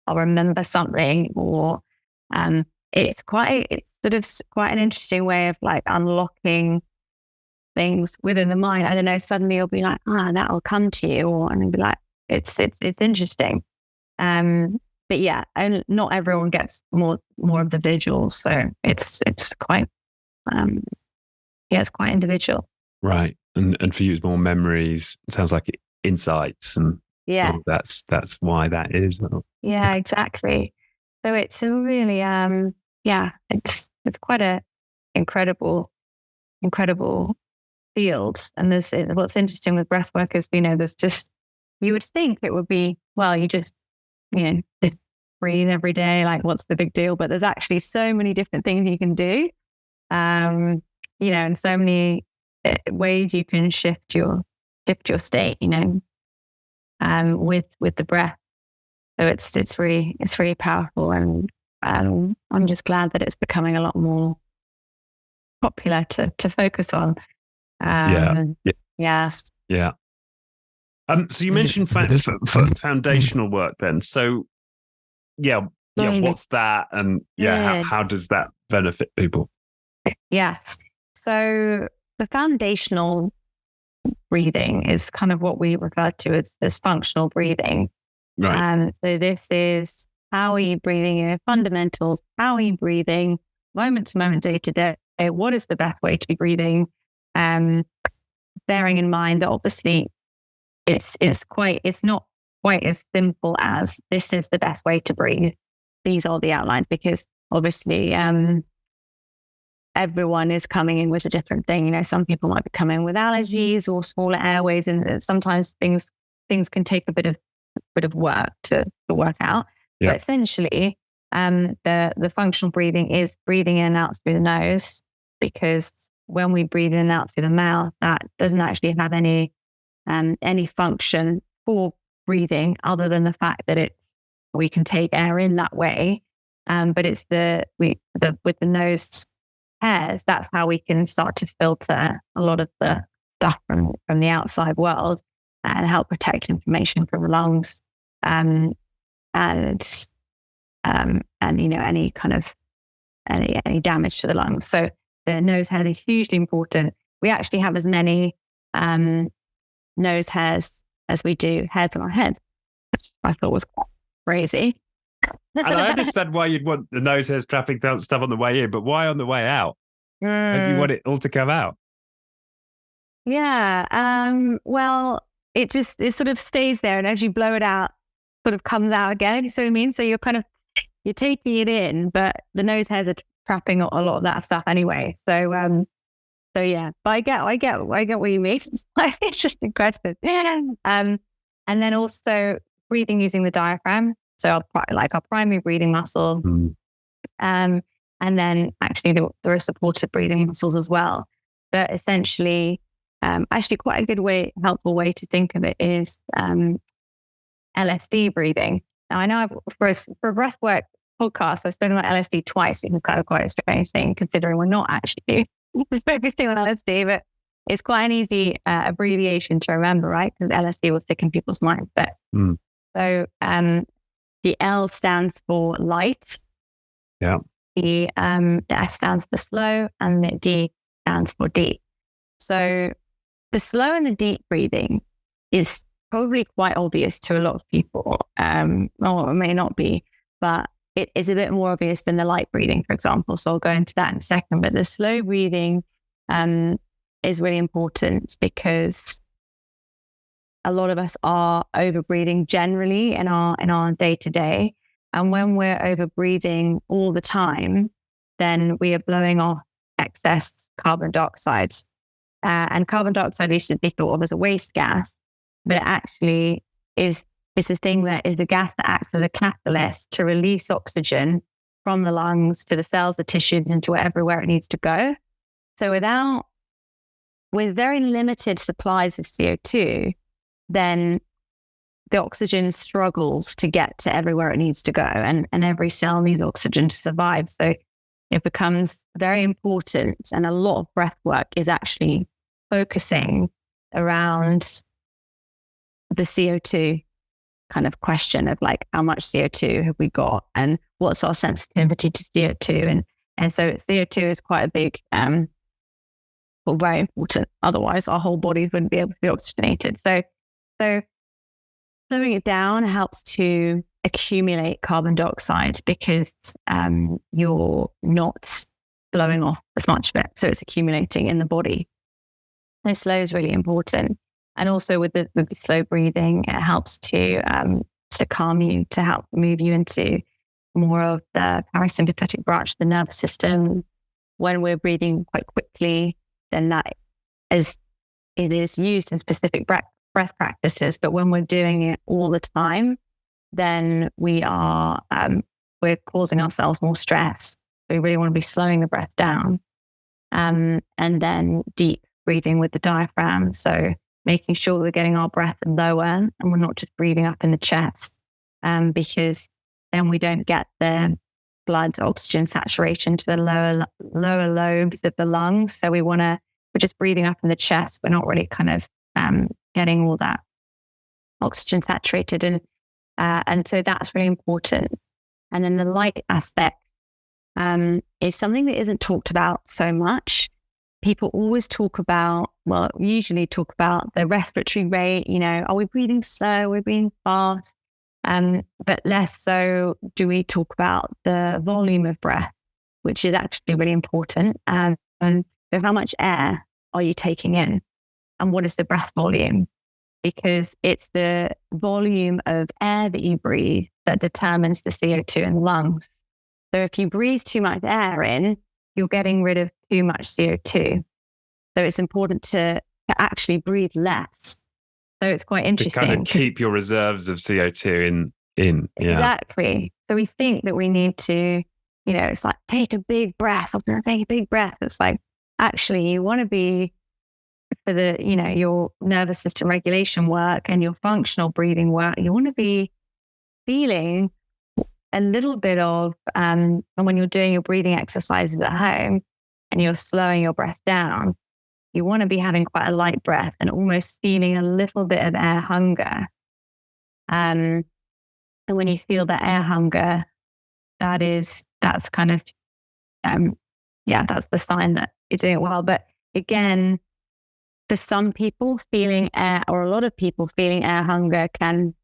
I'll remember something, or it's sort of quite an interesting way of like unlocking things within the mind. I don't know, suddenly you'll be like, that'll come to you, and it'll be like, it's interesting. But yeah, and not everyone gets more of the visuals, so it's quite it's quite individual. Right. And for you, it's more memories. It sounds like insights, and that's why that is. Yeah, exactly. So it's a really it's quite a incredible field. And what's interesting with breathwork is, there's just, you would think it would be, well, you just breathe every day, like what's the big deal? But there's actually so many different things you can do, and so many ways you can shift your state, with the breath. So it's really powerful, and I'm just glad that it's becoming a lot more popular to focus on. Yeah. So you mentioned foundational work then. So what's that? And how does that benefit people? Yes. So the foundational breathing is kind of what we refer to as functional breathing. Right. And so this is, how are you breathing? Fundamentals. How are you breathing? Moment to moment, day to day. What is the best way to be breathing? Bearing in mind that obviously it's not quite as simple as this is the best way to breathe. These are the outlines, because obviously everyone is coming in with a different thing. Some people might be coming with allergies or smaller airways, and sometimes things can take a bit of work to work out. Yeah. But essentially, the functional breathing is breathing in and out through the nose, because when we breathe in and out through the mouth, that doesn't actually have any function for breathing other than the fact that we can take air in that way. But it's with the nose hairs, that's how we can start to filter a lot of the stuff from the outside world and help protect inflammation from the lungs, and any kind of any damage to the lungs. So the nose hair is hugely important. We actually have as many nose hairs as we do hairs on our head, which I thought was quite crazy. And I understand why you'd want the nose hairs trapping stuff on the way in, but why on the way out? Don't you want it all to come out? Yeah. Well, it sort of stays there, and as you blow it out, sort of comes out again. You see what I mean? So you're taking it in, but the nose hairs are trapping a lot of that stuff anyway. So yeah. But I get what you mean. It's just incredible. And then also breathing using the diaphragm. So our primary breathing muscle. And then actually there are supported breathing muscles as well. But essentially, actually quite a good helpful way to think of it is LSD breathing. Now I know for a breathwork podcast, I've spoken about LSD twice, which is kind of quite a strange thing considering we're not actually focusing on LSD, but it's quite an easy abbreviation to remember, right? Because LSD will stick in people's minds. But so the L stands for light. Yeah. The S stands for slow, and the D stands for deep. So the slow and the deep breathing is probably quite obvious to a lot of people, or it may not be, but it is a bit more obvious than the light breathing, for example. So I'll go into that in a second. But the slow breathing is really important because a lot of us are over breathing generally in our day to day. And when we're over breathing all the time, then we are blowing off excess carbon dioxide. And carbon dioxide used to be thought of as a waste gas, but it actually is the thing that is the gas that acts as a catalyst to release oxygen from the lungs to the cells, the tissues, and to everywhere it needs to go. So with very limited supplies of CO2, then the oxygen struggles to get to everywhere it needs to go. And every cell needs oxygen to survive. So it becomes very important. And a lot of breath work is actually focusing around the CO2 kind of question of like, how much CO2 have we got and what's our sensitivity to CO2? And so CO2 is quite a big, very important. Otherwise our whole bodies wouldn't be able to be oxygenated. So slowing it down helps to accumulate carbon dioxide because you're not blowing off as much of it. So it's accumulating in the body. So slow is really important. And also with the slow breathing, it helps to calm you, to help move you into more of the parasympathetic branch of the nervous system. When we're breathing quite quickly, then it is used in specific breath practices. But when we're doing it all the time, then we're causing ourselves more stress. We really want to be slowing the breath down. And then deep breathing with the diaphragm. So making sure we're getting our breath lower and we're not just breathing up in the chest, because then we don't get the blood oxygen saturation to the lower lobes of the lungs. So we're just breathing up in the chest. We're not really kind of getting all that oxygen saturated. And so that's really important. And then the light aspect is something that isn't talked about so much. People always usually talk about the respiratory rate, are we breathing slow? Are we breathing fast? But less so do we talk about the volume of breath, which is actually really important. And so how much air are you taking in? And what is the breath volume? Because it's the volume of air that you breathe that determines the CO2 in the lungs. So if you breathe too much air in, you're getting rid of too much CO2. So it's important to actually breathe less. So it's quite interesting. To kind of keep your reserves of CO2 in. Yeah. Exactly. So we think that we need to, it's like, take a big breath. I'm going to take a big breath. It's like, actually you want to be for the, your nervous system regulation work and your functional breathing work, you want to be feeling a little bit of, and when you're doing your breathing exercises at home and you're slowing your breath down, you want to be having quite a light breath and almost feeling a little bit of air hunger. And when you feel that air hunger, that's kind of, that's the sign that you're doing it well. But again, for some people, feeling air, or a lot of people feeling air hunger can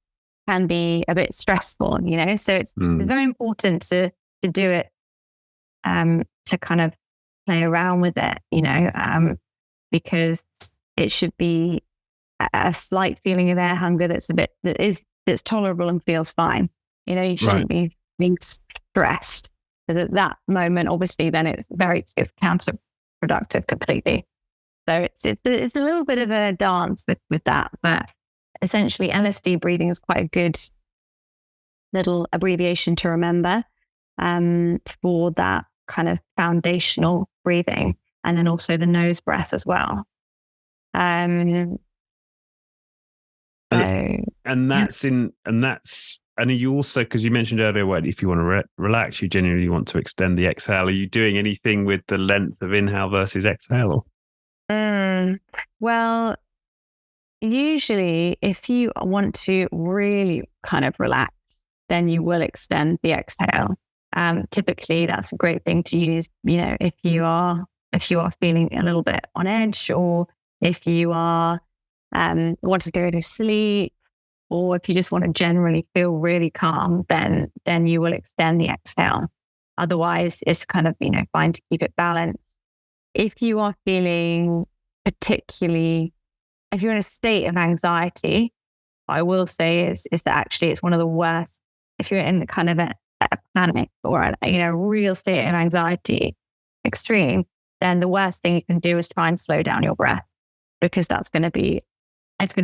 be a bit stressful, so it's very important to do it, to kind of play around with it, because it should be a slight feeling of air hunger that's tolerable and feels fine. You shouldn't be being stressed. Because at that moment, obviously, then it's counterproductive completely. So it's a little bit of a dance with that, but essentially LSD breathing is quite a good little abbreviation to remember for that kind of foundational breathing, and then also the nose breath as well. And are you also, because you mentioned earlier, if you want to relax, you genuinely want to extend the exhale. Are you doing anything with the length of inhale versus exhale? Well, usually if you want to really kind of relax, then you will extend the exhale. Typically that's a great thing to use, if you are feeling a little bit on edge, or if you are want to go to sleep, or if you just want to generally feel really calm, then you will extend the exhale. Otherwise, it's kind of, fine to keep it balanced. If you are feeling particularly, if you're in a state of anxiety, what I will say is that actually it's one of the worst. If you're in the kind of a panic or a real state of anxiety, extreme, then the worst thing you can do is try and slow down your breath, because it's going to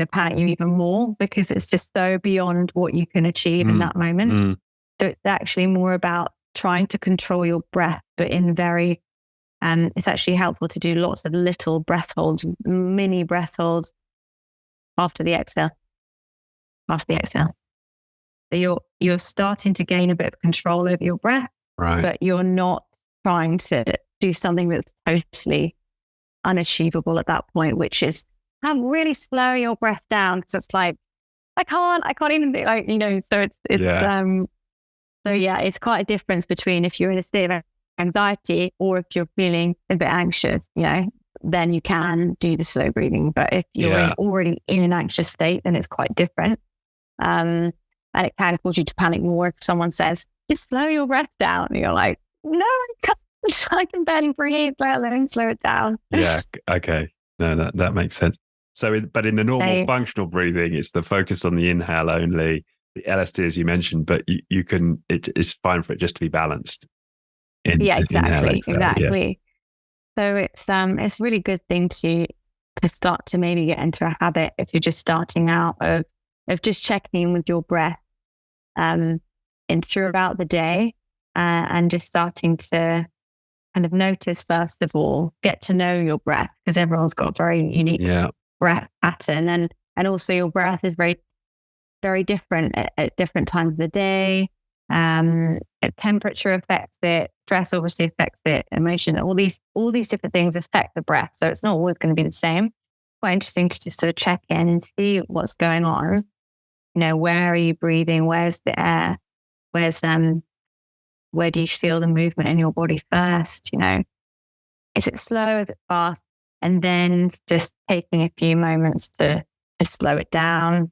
panic you even more, because it's just so beyond what you can achieve in that moment. So it's actually more about trying to control your breath, but in very, it's actually helpful to do lots of little breath holds, mini breath holds after the exhale. So you're starting to gain a bit of control over your breath, right? But you're not trying to do something that's totally unachievable at that point, which is really slow your breath down, because it's like, I can't even do, so it's quite a difference between if you're in a state of anxiety or if you're feeling a bit anxious, then you can do the slow breathing. But if you're already in an anxious state, then it's quite different. And it can cause you to panic more if someone says, just slow your breath down. And you're like, no, I can't. I can barely breathe, let alone slow it down. Yeah. Okay. No, that makes sense. So, but in the normal functional breathing, it's the focus on the inhale only, the LSD, as you mentioned, but it's fine for it just to be balanced. Exactly. Yeah. So it's a really good thing to start to maybe get into a habit if you're just starting out of just checking in with your breath and throughout the day, and just starting to kind of notice, first of all, get to know your breath, because everyone's got a very unique breath pattern, and also your breath is very, very different at different times of the day. Temperature affects it, stress obviously affects it, emotion, all these different things affect the breath. So it's not always going to be the same. Quite interesting to just sort of check in and see what's going on. Where are you breathing? Where's the air? Where do you feel the movement in your body first? Is it slow? Is it fast? And then just taking a few moments to slow it down,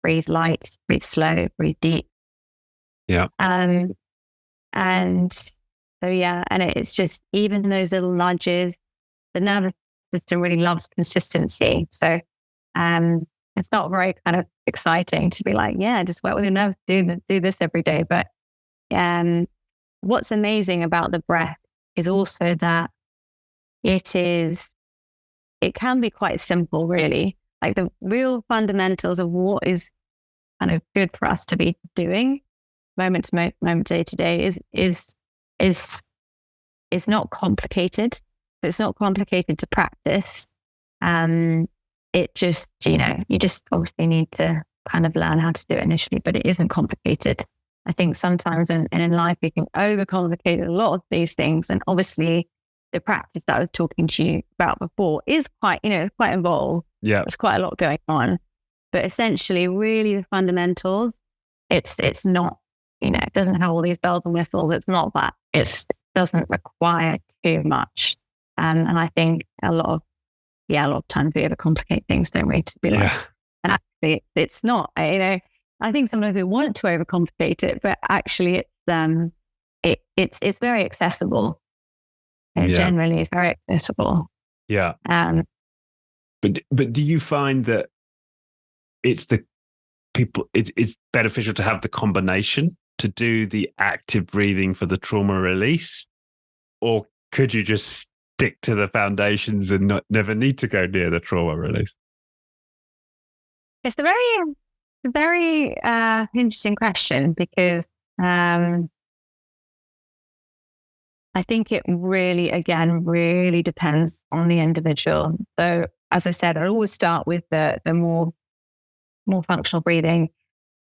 breathe light, breathe slow, breathe deep. Yeah. And so, and it's just even those little nudges, the nervous system really loves consistency. So it's not very kind of exciting to be like, just work with your nerves, do this every day. But what's amazing about the breath is also that it can be quite simple, really. Like the real fundamentals of what is kind of good for us to be doing moment to moment, day to day is not complicated. It's not complicated to practice. It just, you just obviously need to kind of learn how to do it initially, but it isn't complicated. I think sometimes in life, we can overcomplicate a lot of these things. And obviously the practice that I was talking to you about before is quite, quite involved. Yeah. There's quite a lot going on, but essentially really the fundamentals, it's not, it doesn't have all these bells and whistles. It's not that. It doesn't require too much. And I think a lot of times we overcomplicate things, don't we? To be like, and actually it's not, I think sometimes we want to overcomplicate it, but actually it's very accessible. Generally it's very accessible. Yeah. But do you find that it's beneficial to have the combination to do the active breathing for the trauma release? Or could you just stick to the foundations and never need to go near the trauma release? It's a very interesting question, because I think it really depends on the individual. So as I said, I always start with the more functional breathing,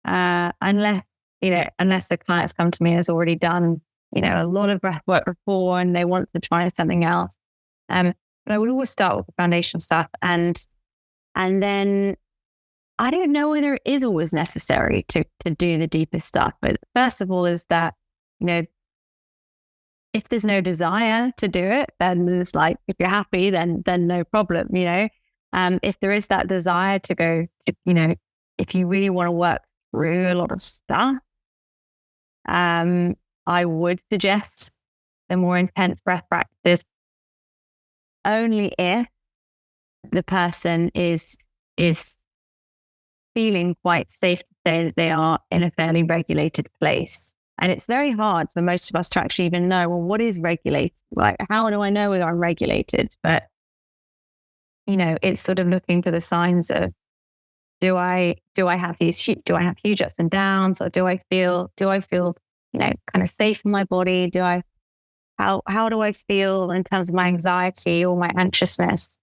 unless the client's come to me and has already done a lot of breath work before and they want to try something else. But I would always start with the foundational stuff, and then I don't know whether it is always necessary to do the deepest stuff. But first of all, is that if there's no desire to do it, then it's like, if you're happy, then no problem. If there is that desire to go, if you really want to work through a lot of stuff, I would suggest the more intense breath practices only if the person is feeling quite safe to say that they are in a fairly regulated place. And it's very hard for most of us to actually even know, well, what is regulated? Like, how do I know whether I'm regulated? But, it's sort of looking for the signs of, do I have huge ups and downs, or do I feel, kind of safe in my body? How do I feel in terms of my anxiety or my anxiousness?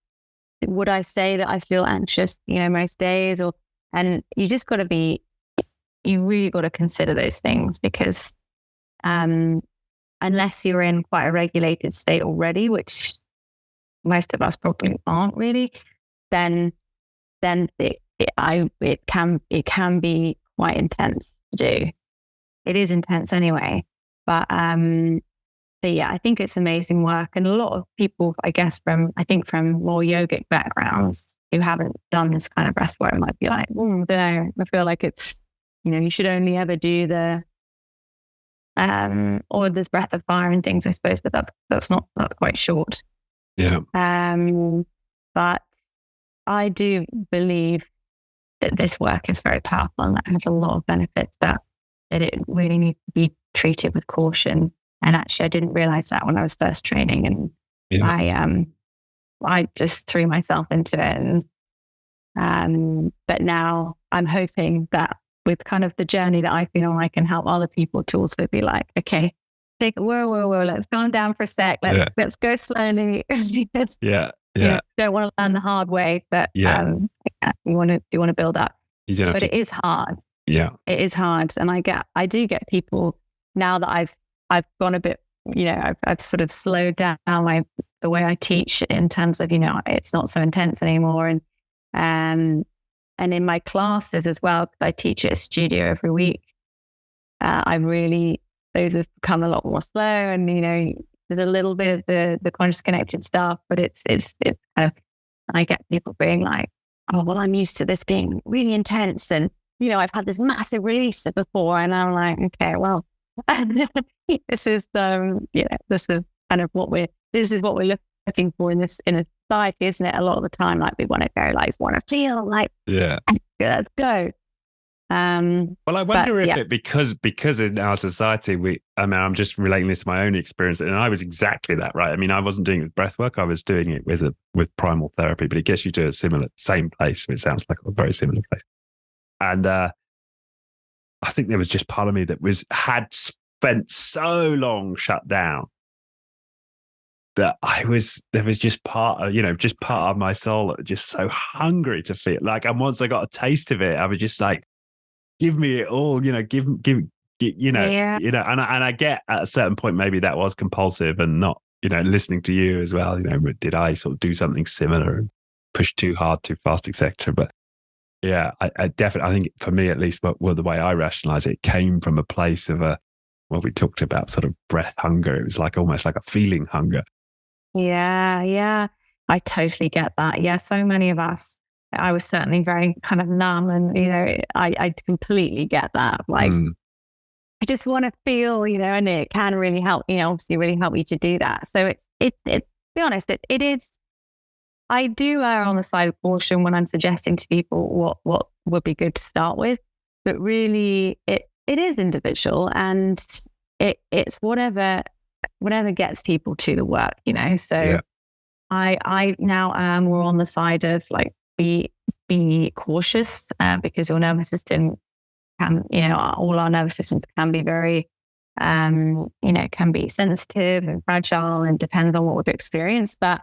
Would I say that I feel anxious, most days? And you just got to you really got to consider those things, because unless you're in quite a regulated state already, which most of us probably aren't really, then it can be quite intense to do. It is intense anyway, but yeah, I think it's amazing work. And a lot of people, I guess, from more yogic backgrounds who haven't done this kind of breath work might be like, I feel like it's, you should only ever do the or this breath of fire and things, I suppose, but that's quite short. Yeah. But I do believe that this work is very powerful and that has a lot of benefits, that it really needs to be treated with caution. And actually, I didn't realize that when I was first training, and I just threw myself into it. And but now I'm hoping that with kind of the journey that I've been on, I can help other people to also be like, okay, take whoa, let's calm down for a sec. Let's go slowly. Don't want to learn the hard way, but you want to build up. But it is hard. Yeah, it is hard, and I do get people now that I've gone a bit, I've sort of slowed down the way I teach in terms of, it's not so intense anymore. And in my classes as well, because I teach at a studio every week, those have become a lot more slow, and, there's a little bit of the conscious connected stuff, but it's kind of, I get people being like, oh, well, I'm used to this being really intense, and, I've had this massive release before, and I'm like, okay, well, this is kind of what we're looking for in a society, isn't it? A lot of the time, like, we want to go, like, want to feel like, let's go. Well, I wonder if it because in our society, I'm just relating this to my own experience, and I was exactly that, right? I mean, I wasn't doing it with breath work; I was doing it with primal therapy, but it gets you to a same place. It sounds like a very similar place, and I think there was just part of me that had spent so long shut down that there was just part of my soul that was just so hungry to feel like, and once I got a taste of it, I was just like, give me it all, give, and I get at a certain point, maybe that was compulsive and not, listening to you as well, but did I sort of do something similar and push too hard, too fast, etc. But yeah, I definitely, I think for me at least, well, the way I rationalize it came from a place of we talked about sort of breath hunger. It was like almost like a feeling hunger. Yeah. I totally get that. Yeah, so many of us, I was certainly very kind of numb, and, I completely get that. Like, I just want to feel, and it can really help, obviously really help you to do that. So it's to be honest, it is, I do err on the side of caution when I'm suggesting to people what would be good to start with, but really it is individual, and it's whatever gets people to the work, So yeah. I now am more on the side of like be cautious, because your nervous system can, all our nervous systems can be very, can be sensitive and fragile and depends on what we've experienced. But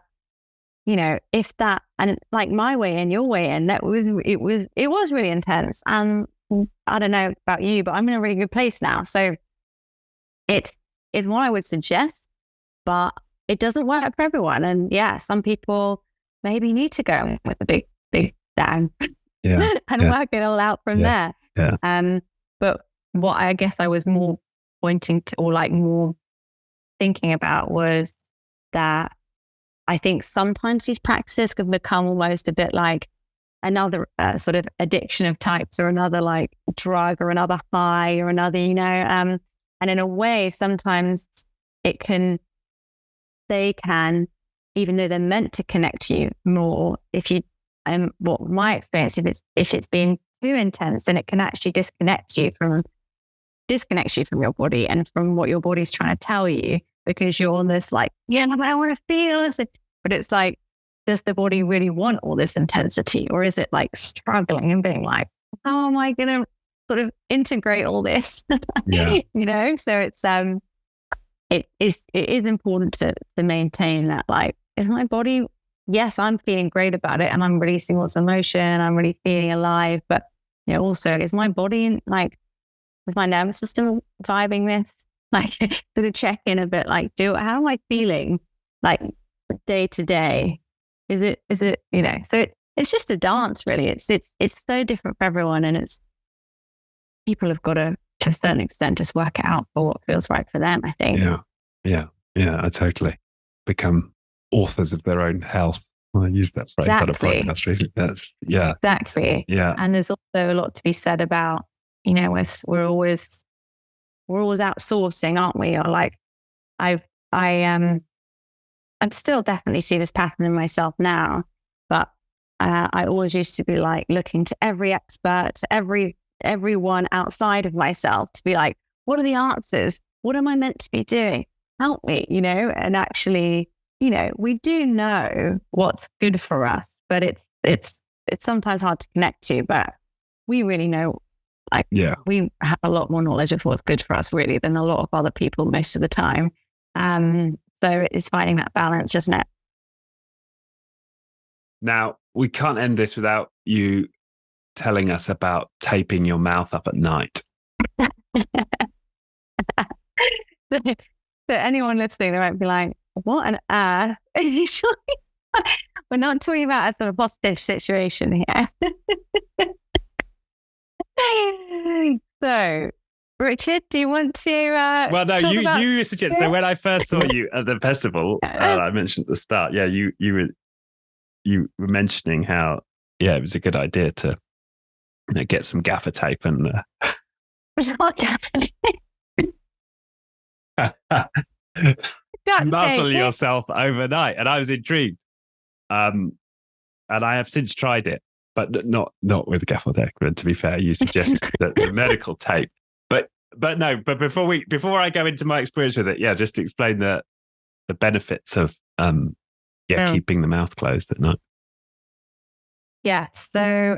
if that, and like my way in, your way in, it was really intense. And I don't know about you, but I'm in a really good place now. So it's what I would suggest, but it doesn't work for everyone. And yeah, some people maybe need to go with a big down and work it all out from there. Yeah. But what I guess I was more pointing to, or like more thinking about, was that I think sometimes these practices can become almost a bit like another sort of addiction of types, or another like drug, or another high, or another, and in a way, sometimes they can, even though they're meant to connect you more, if you, what my experience is, if it's been too intense, then it can actually disconnect you from your body and from what your body's trying to tell you, because you're on this like, I want to feel this. But it's like, does the body really want all this intensity, or is it like struggling and being like, how am I going to sort of integrate all this? Yeah. So it's, it is important to maintain that, like, is my body, yes, I'm feeling great about it and I'm releasing lots of emotion, I'm really feeling alive, but also, is my body, like, is my nervous system vibing this? Like, sort of check in a bit, like, how am I feeling, like, day to day? Is it, so it's just a dance, really. It's so different for everyone, and it's, people have got to a certain extent, just work it out for what feels right for them, I think. Yeah. I totally become authors of their own health. I use that phrase on a podcast recently. Exactly. Yeah. And there's also a lot to be said about, we're always outsourcing, aren't we? Or like, I'm still definitely see this pattern in myself now, but I always used to be like looking to every expert, everyone outside of myself, to be like, what are the answers? What am I meant to be doing? Help me, and actually, we do know what's good for us, but it's sometimes hard to connect to, but we really know, like, we have a lot more knowledge of what's good for us, really, than a lot of other people most of the time. So it's finding that balance, isn't it? Now, we can't end this without you telling us about taping your mouth up at night. So anyone listening, they might be like, what on earth? We're not talking about a sort of hostage situation here. So, Richard, do you want to well, no, you suggest. So when I first saw you at the festival, I mentioned at the start, you were mentioning how, it was a good idea to get some gaffer tape and muzzle yourself overnight. And I was intrigued. And I have since tried it, but not with gaffer tape. But to be fair, you suggested the medical tape. But before I go into my experience with it, just explain the benefits of keeping the mouth closed at night. Yeah. So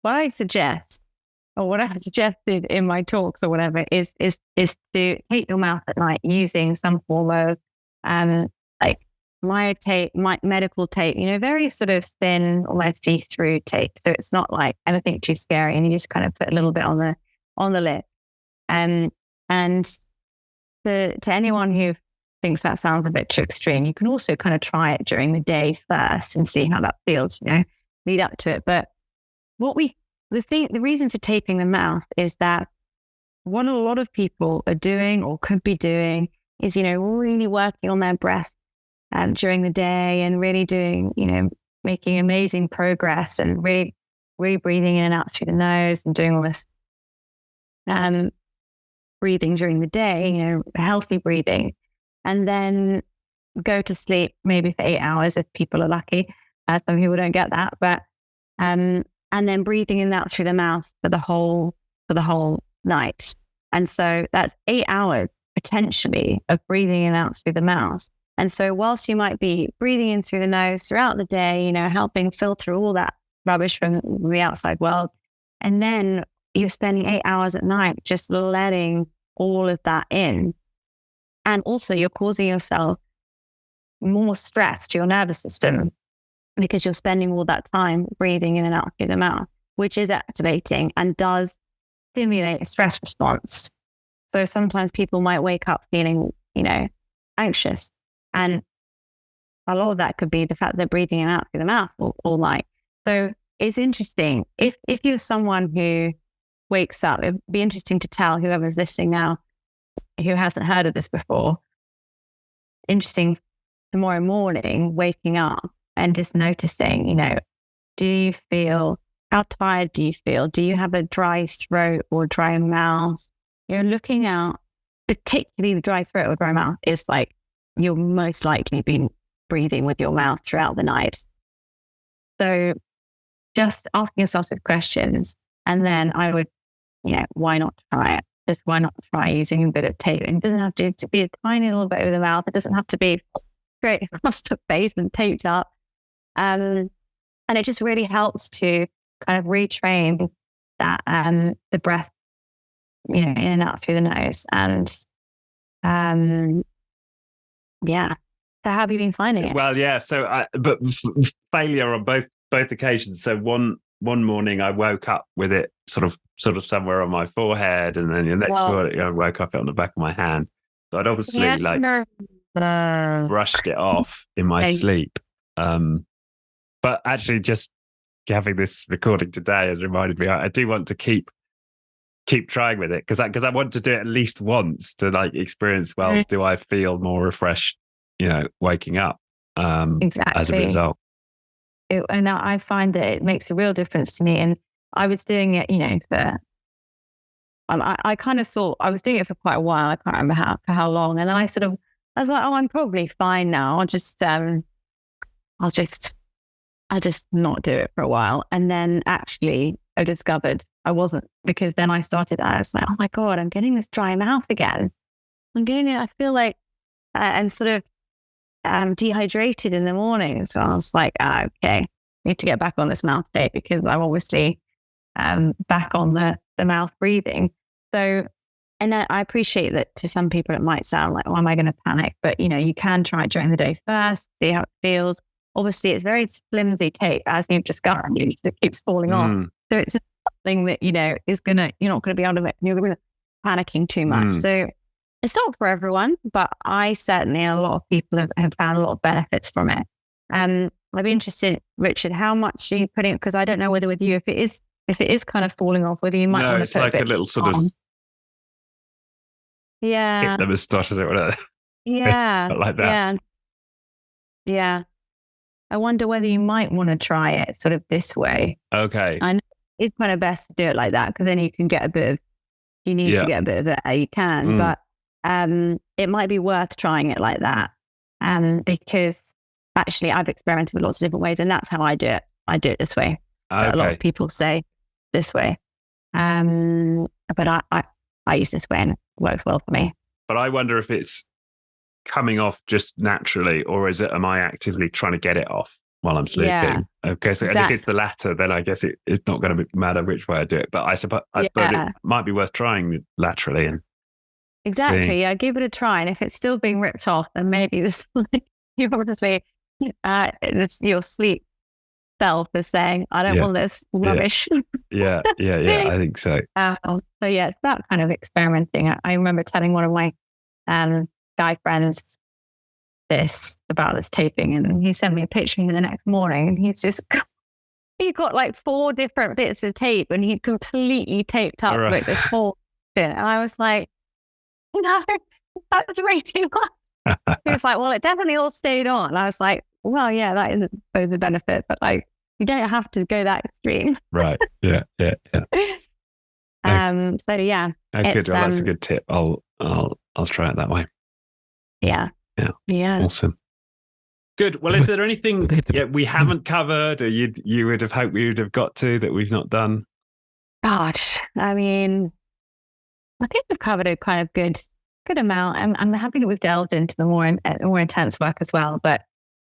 what I suggest, or what I've suggested in my talks or whatever, is to tape your mouth at night using some form of myotape, medical tape, very sort of thin, almost see-through tape. So it's not like anything too scary, and you just kind of put a little bit on the lip. And to anyone who thinks that sounds a bit too extreme, you can also kind of try it during the day first and see how that feels, lead up to it. But the reason for taping the mouth is that what a lot of people are doing or could be doing is, really working on their breath during the day and really doing, making amazing progress and really breathing in and out through the nose and doing all this breathing during the day, healthy breathing, and then go to sleep maybe for 8 hours if people are lucky. Some people don't get that, but and then breathing in and out through the mouth for the whole night. And so that's 8 hours potentially of breathing in and out through the mouth. And so whilst you might be breathing in through the nose throughout the day, helping filter all that rubbish from the outside world, and then you're spending 8 hours at night just letting all of that in. And also you're causing yourself more stress to your nervous system because you're spending all that time breathing in and out through the mouth, which is activating and does stimulate a stress response. So sometimes people might wake up feeling, anxious. And a lot of that could be the fact they're breathing in and out through the mouth all night. So it's interesting. If you're someone who wakes up, it'd be interesting to tell whoever's listening now who hasn't heard of this before. Interesting tomorrow morning, waking up and just noticing, do you feel, how tired do you feel? Do you have a dry throat or dry mouth? You're looking out, particularly the dry throat or dry mouth is like, you're most likely been breathing with your mouth throughout the night. So just asking yourself some questions, and then I would, why not try it? Just why not try using a bit of tape? It doesn't have to be a tiny little bit over the mouth. It doesn't have to be straight across the face and taped up. And it just really helps to kind of retrain that the breath, in and out through the nose. And yeah. So how have you been finding it? Well, yeah. So, but failure on both occasions. So one morning I woke up with it sort of somewhere on my forehead, and then the next morning I woke up on the back of my hand. So I'd obviously brushed it off in my sleep. But actually, just having this recording today has reminded me I do want to keep trying with it because I want to do it at least once to experience. Well, do I feel more refreshed? Waking up exactly. As a result. And I find that it makes a real difference to me. And I was doing it, for I kind of thought I was doing it for quite a while. I can't remember for how long. And then I was like, oh, I'm probably fine now. I'll just not do it for a while. And then actually I discovered I wasn't, because then I started, I was like, oh my God, I'm getting this dry mouth again. I feel like, and sort of dehydrated in the morning. So I was like, okay, I need to get back on this mouth tape because I'm obviously back on the mouth breathing. So, and I appreciate that to some people it might sound like, oh, am I going to panic? But, you can try it during the day first, see how it feels. Obviously, it's very flimsy tape, as you've discovered. It keeps falling off. So it's something that, you're not going to be out of it. You're going to be panicking too much. So it's not for everyone, but I certainly, a lot of people have found a lot of benefits from it. I'd be interested, Richard, how much are you putting? Because I don't know whether with you, if it is kind of falling off, whether you might want to put like a little sort of hit the moustache or whatever. Yeah, like that. Yeah. I wonder whether you might want to try it sort of this way. Okay. I know it's kind of best to do it like that because then you can get a bit of. You need to get a bit of that. You can, but. It might be worth trying it like that. Because actually I've experimented with lots of different ways, and that's how I do it. I do it this way. Okay. A lot of people say this way. But I use this way and it works well for me. But I wonder if it's coming off just naturally, or am I actively trying to get it off while I'm sleeping? Yeah. Okay. So if it's the latter, then I guess it's not going to matter which way I do it. But I suppose but it might be worth trying laterally and exactly. Yeah, give it a try. And if it's still being ripped off, then maybe there's you obviously, it's your sleep self is saying, I don't want this rubbish. Yeah. I think so. So yeah, it's that kind of experimenting. I remember telling one of my guy friends about this taping, and he sent me a picture the next morning, and he got like 4 different bits of tape, and he completely taped up with this whole thing. And I was like, no, that's way too much. He was like, well, it definitely all stayed on. And I was like, well, yeah, that isn't the benefit, but like, you don't have to go that extreme. Right. Yeah. So yeah. Good. Well, that's a good tip. I'll try it that way. Yeah. Awesome. Good. Well, is there anything we haven't covered, or you would have hoped we would have got to that we've not done? Gosh, I mean, I think we've covered a kind of good amount. I'm happy that we've delved into the more intense work as well. But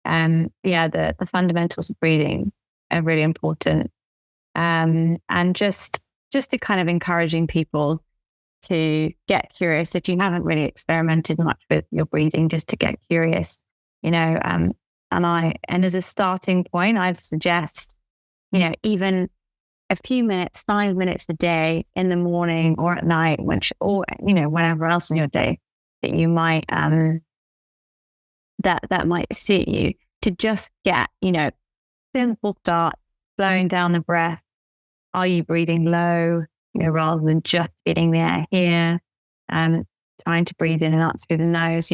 the fundamentals of breathing are really important. And just to kind of encouraging people to get curious. If you haven't really experimented much with your breathing, just to get curious, and as a starting point, I'd suggest, even a few minutes, 5 minutes a day in the morning or at night, or whenever else in your day that you might, that might suit you, to just get, simple start, slowing down the breath. Are you breathing low, rather than just feeling the air here, and trying to breathe in and out through the nose,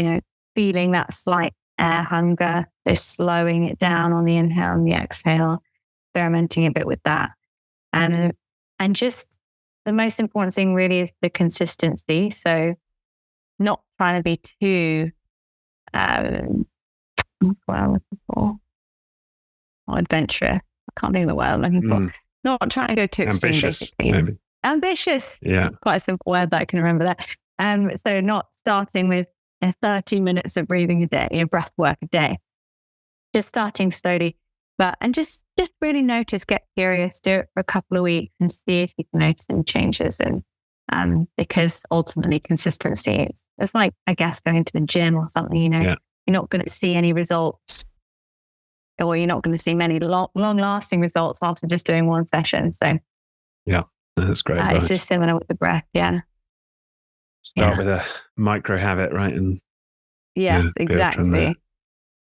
feeling that slight air hunger, so slowing it down on the inhale and the exhale, experimenting a bit with that. And just the most important thing really is the consistency. So not trying to be too, adventurous. I can't think of the word I'm looking for. Not trying to go too extreme. Ambitious, maybe. Ambitious. Yeah. Quite a simple word that I can remember that. So not starting with 30 minutes of breathing a day, breath work a day. Just starting slowly, and just really notice, get curious, do it for a couple of weeks and see if you can notice any changes. And because ultimately consistency it's like, I guess, going to the gym or something, you're not going to see any results, or you're not going to see many long lasting results after just doing one session. So yeah, that's great. It's just similar with the breath. Yeah. Start with a micro habit, right? And exactly.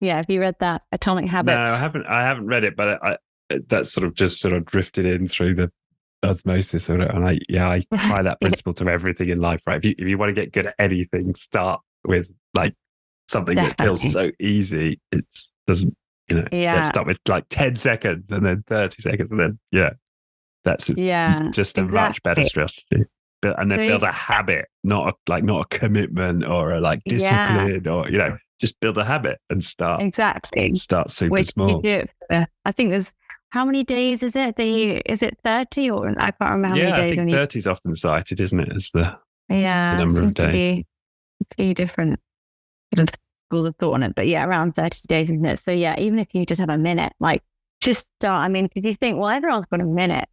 Yeah, have you read that Atomic Habits? No, I haven't read it, but that sort of drifted in through the osmosis of it. And I apply that principle to everything in life, right? If you want to get good at anything, start with like something that feels so easy. It doesn't, let's start with like 10 seconds and then 30 seconds and then, that's just a much better strategy. And then build a habit, not a commitment or a discipline or, just build a habit and start. Exactly. Start super small. I think there's, how many days is it? Is it 30 or I can't remember how many days. I think 30 is often cited, isn't it? As the number of days. To be a few different schools of thought on it, but around 30 days, isn't it? So even if you just have a minute, just start. I mean, because you think, well, everyone's got a minute,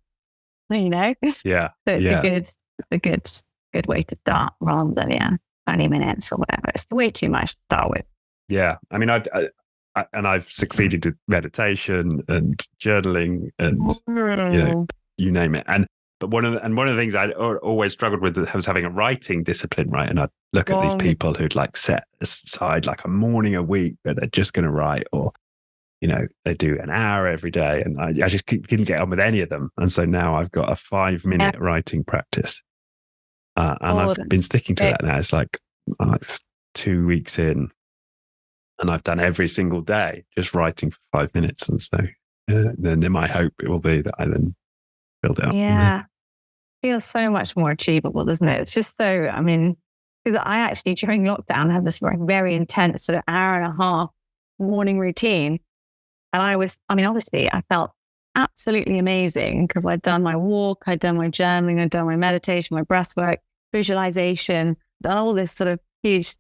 Yeah. So it's a good way to start rather than 20 minutes or whatever. It's way too much to start with. Yeah. I mean, I've succeeded with meditation and journaling and you name it. But one of the things I always struggled with was having a writing discipline, right? And I'd look at these people who'd set aside a morning a week where they're just going to write, or they do an hour every day, and I just couldn't get on with any of them. And so now I've got a 5-minute writing practice, and I've been sticking to that now. It's it's 2 weeks in, and I've done every single day just writing for 5 minutes. And so then in my hope it will be that I then build it up. Yeah, feels so much more achievable, doesn't it? It's just so, I mean, because I actually during lockdown had this very intense sort of hour and a half morning routine. And obviously I felt absolutely amazing because I'd done my walk, I'd done my journaling, I'd done my meditation, my breath work, visualization, done all this sort of huge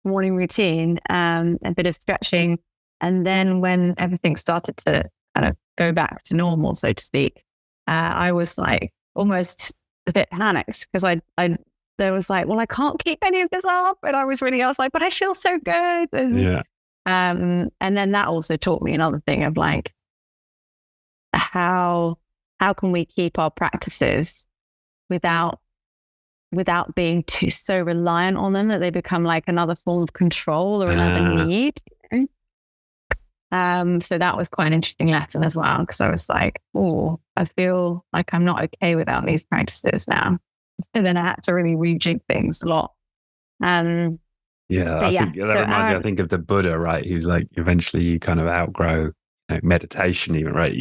morning routine, a bit of stretching. And then when everything started to kind of go back to normal, so to speak, I was almost a bit panicked because there was well, I can't keep any of this up. And I was like, but I feel so good. And And then that also taught me another thing of like, how can we keep our practices without being so reliant on them that they become like another form of control or another need. So that was quite an interesting lesson as well, because I was like, oh, I feel like I'm not okay without these practices now. So then I had to really rejig things a lot. I think that reminds me, I think of the Buddha, right? He was like, eventually you kind of outgrow meditation even, right?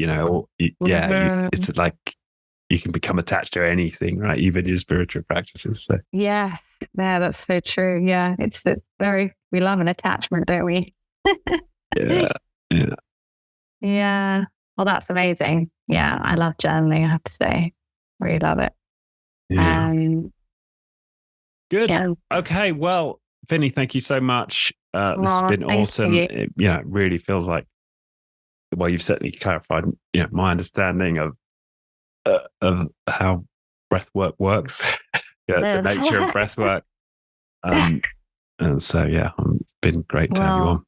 It's like you can become attached to anything, right? Even your spiritual practices. So yeah, that's so true. Yeah, it's we love an attachment, don't we? Yeah. Well, that's amazing. Yeah, I love journaling, I have to say. Really love it. Good. Yeah. Okay. Well, Fini, thank you so much. This has been awesome. It really feels like, well, you've certainly clarified, my understanding of how breath work works, the nature of breath work. And so, it's been great to have you on.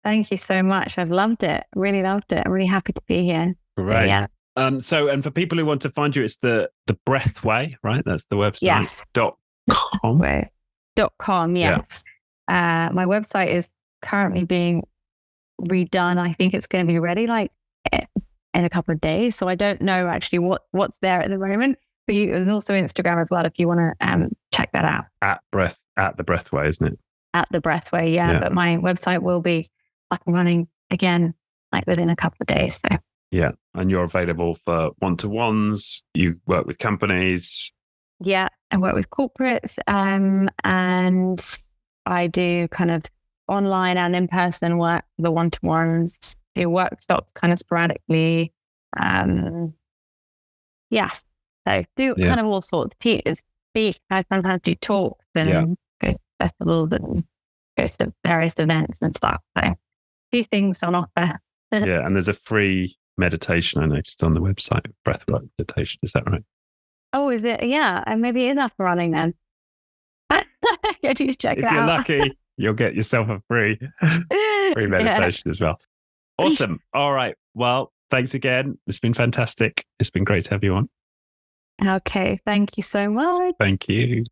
Thank you so much. I've loved it. Really loved it. I'm really happy to be here. Great. Yeah. And for people who want to find you, it's the Breath Way, right? That's the website. Yes. .com. .com. Yes. Yeah. My website is currently being redone. I think it's going to be ready like in a couple of days. So I don't know actually what's there at the moment. But there's also Instagram as well if you want to check that out. At the Breathway, isn't it? At the Breathway, yeah. But my website will be up and running again, like within a couple of days. So yeah, and you're available for one-to-ones. You work with companies. Yeah, I work with corporates, and I do kind of online and in-person work for the one-to-ones. Do workshops kind of sporadically. So do kind of all sorts. Speak. I sometimes do talks and go to festivals and go to various events and stuff. So a few things on offer. Yeah, and there's a free meditation I noticed on the website, breathwork meditation. Is that right? Oh, is it? Yeah, and maybe it is up and running then. Yeah, just check it out. If you're lucky, you'll get yourself a free meditation as well. Awesome. All right. Well, thanks again. It's been fantastic. It's been great to have you on. Okay. Thank you so much. Thank you.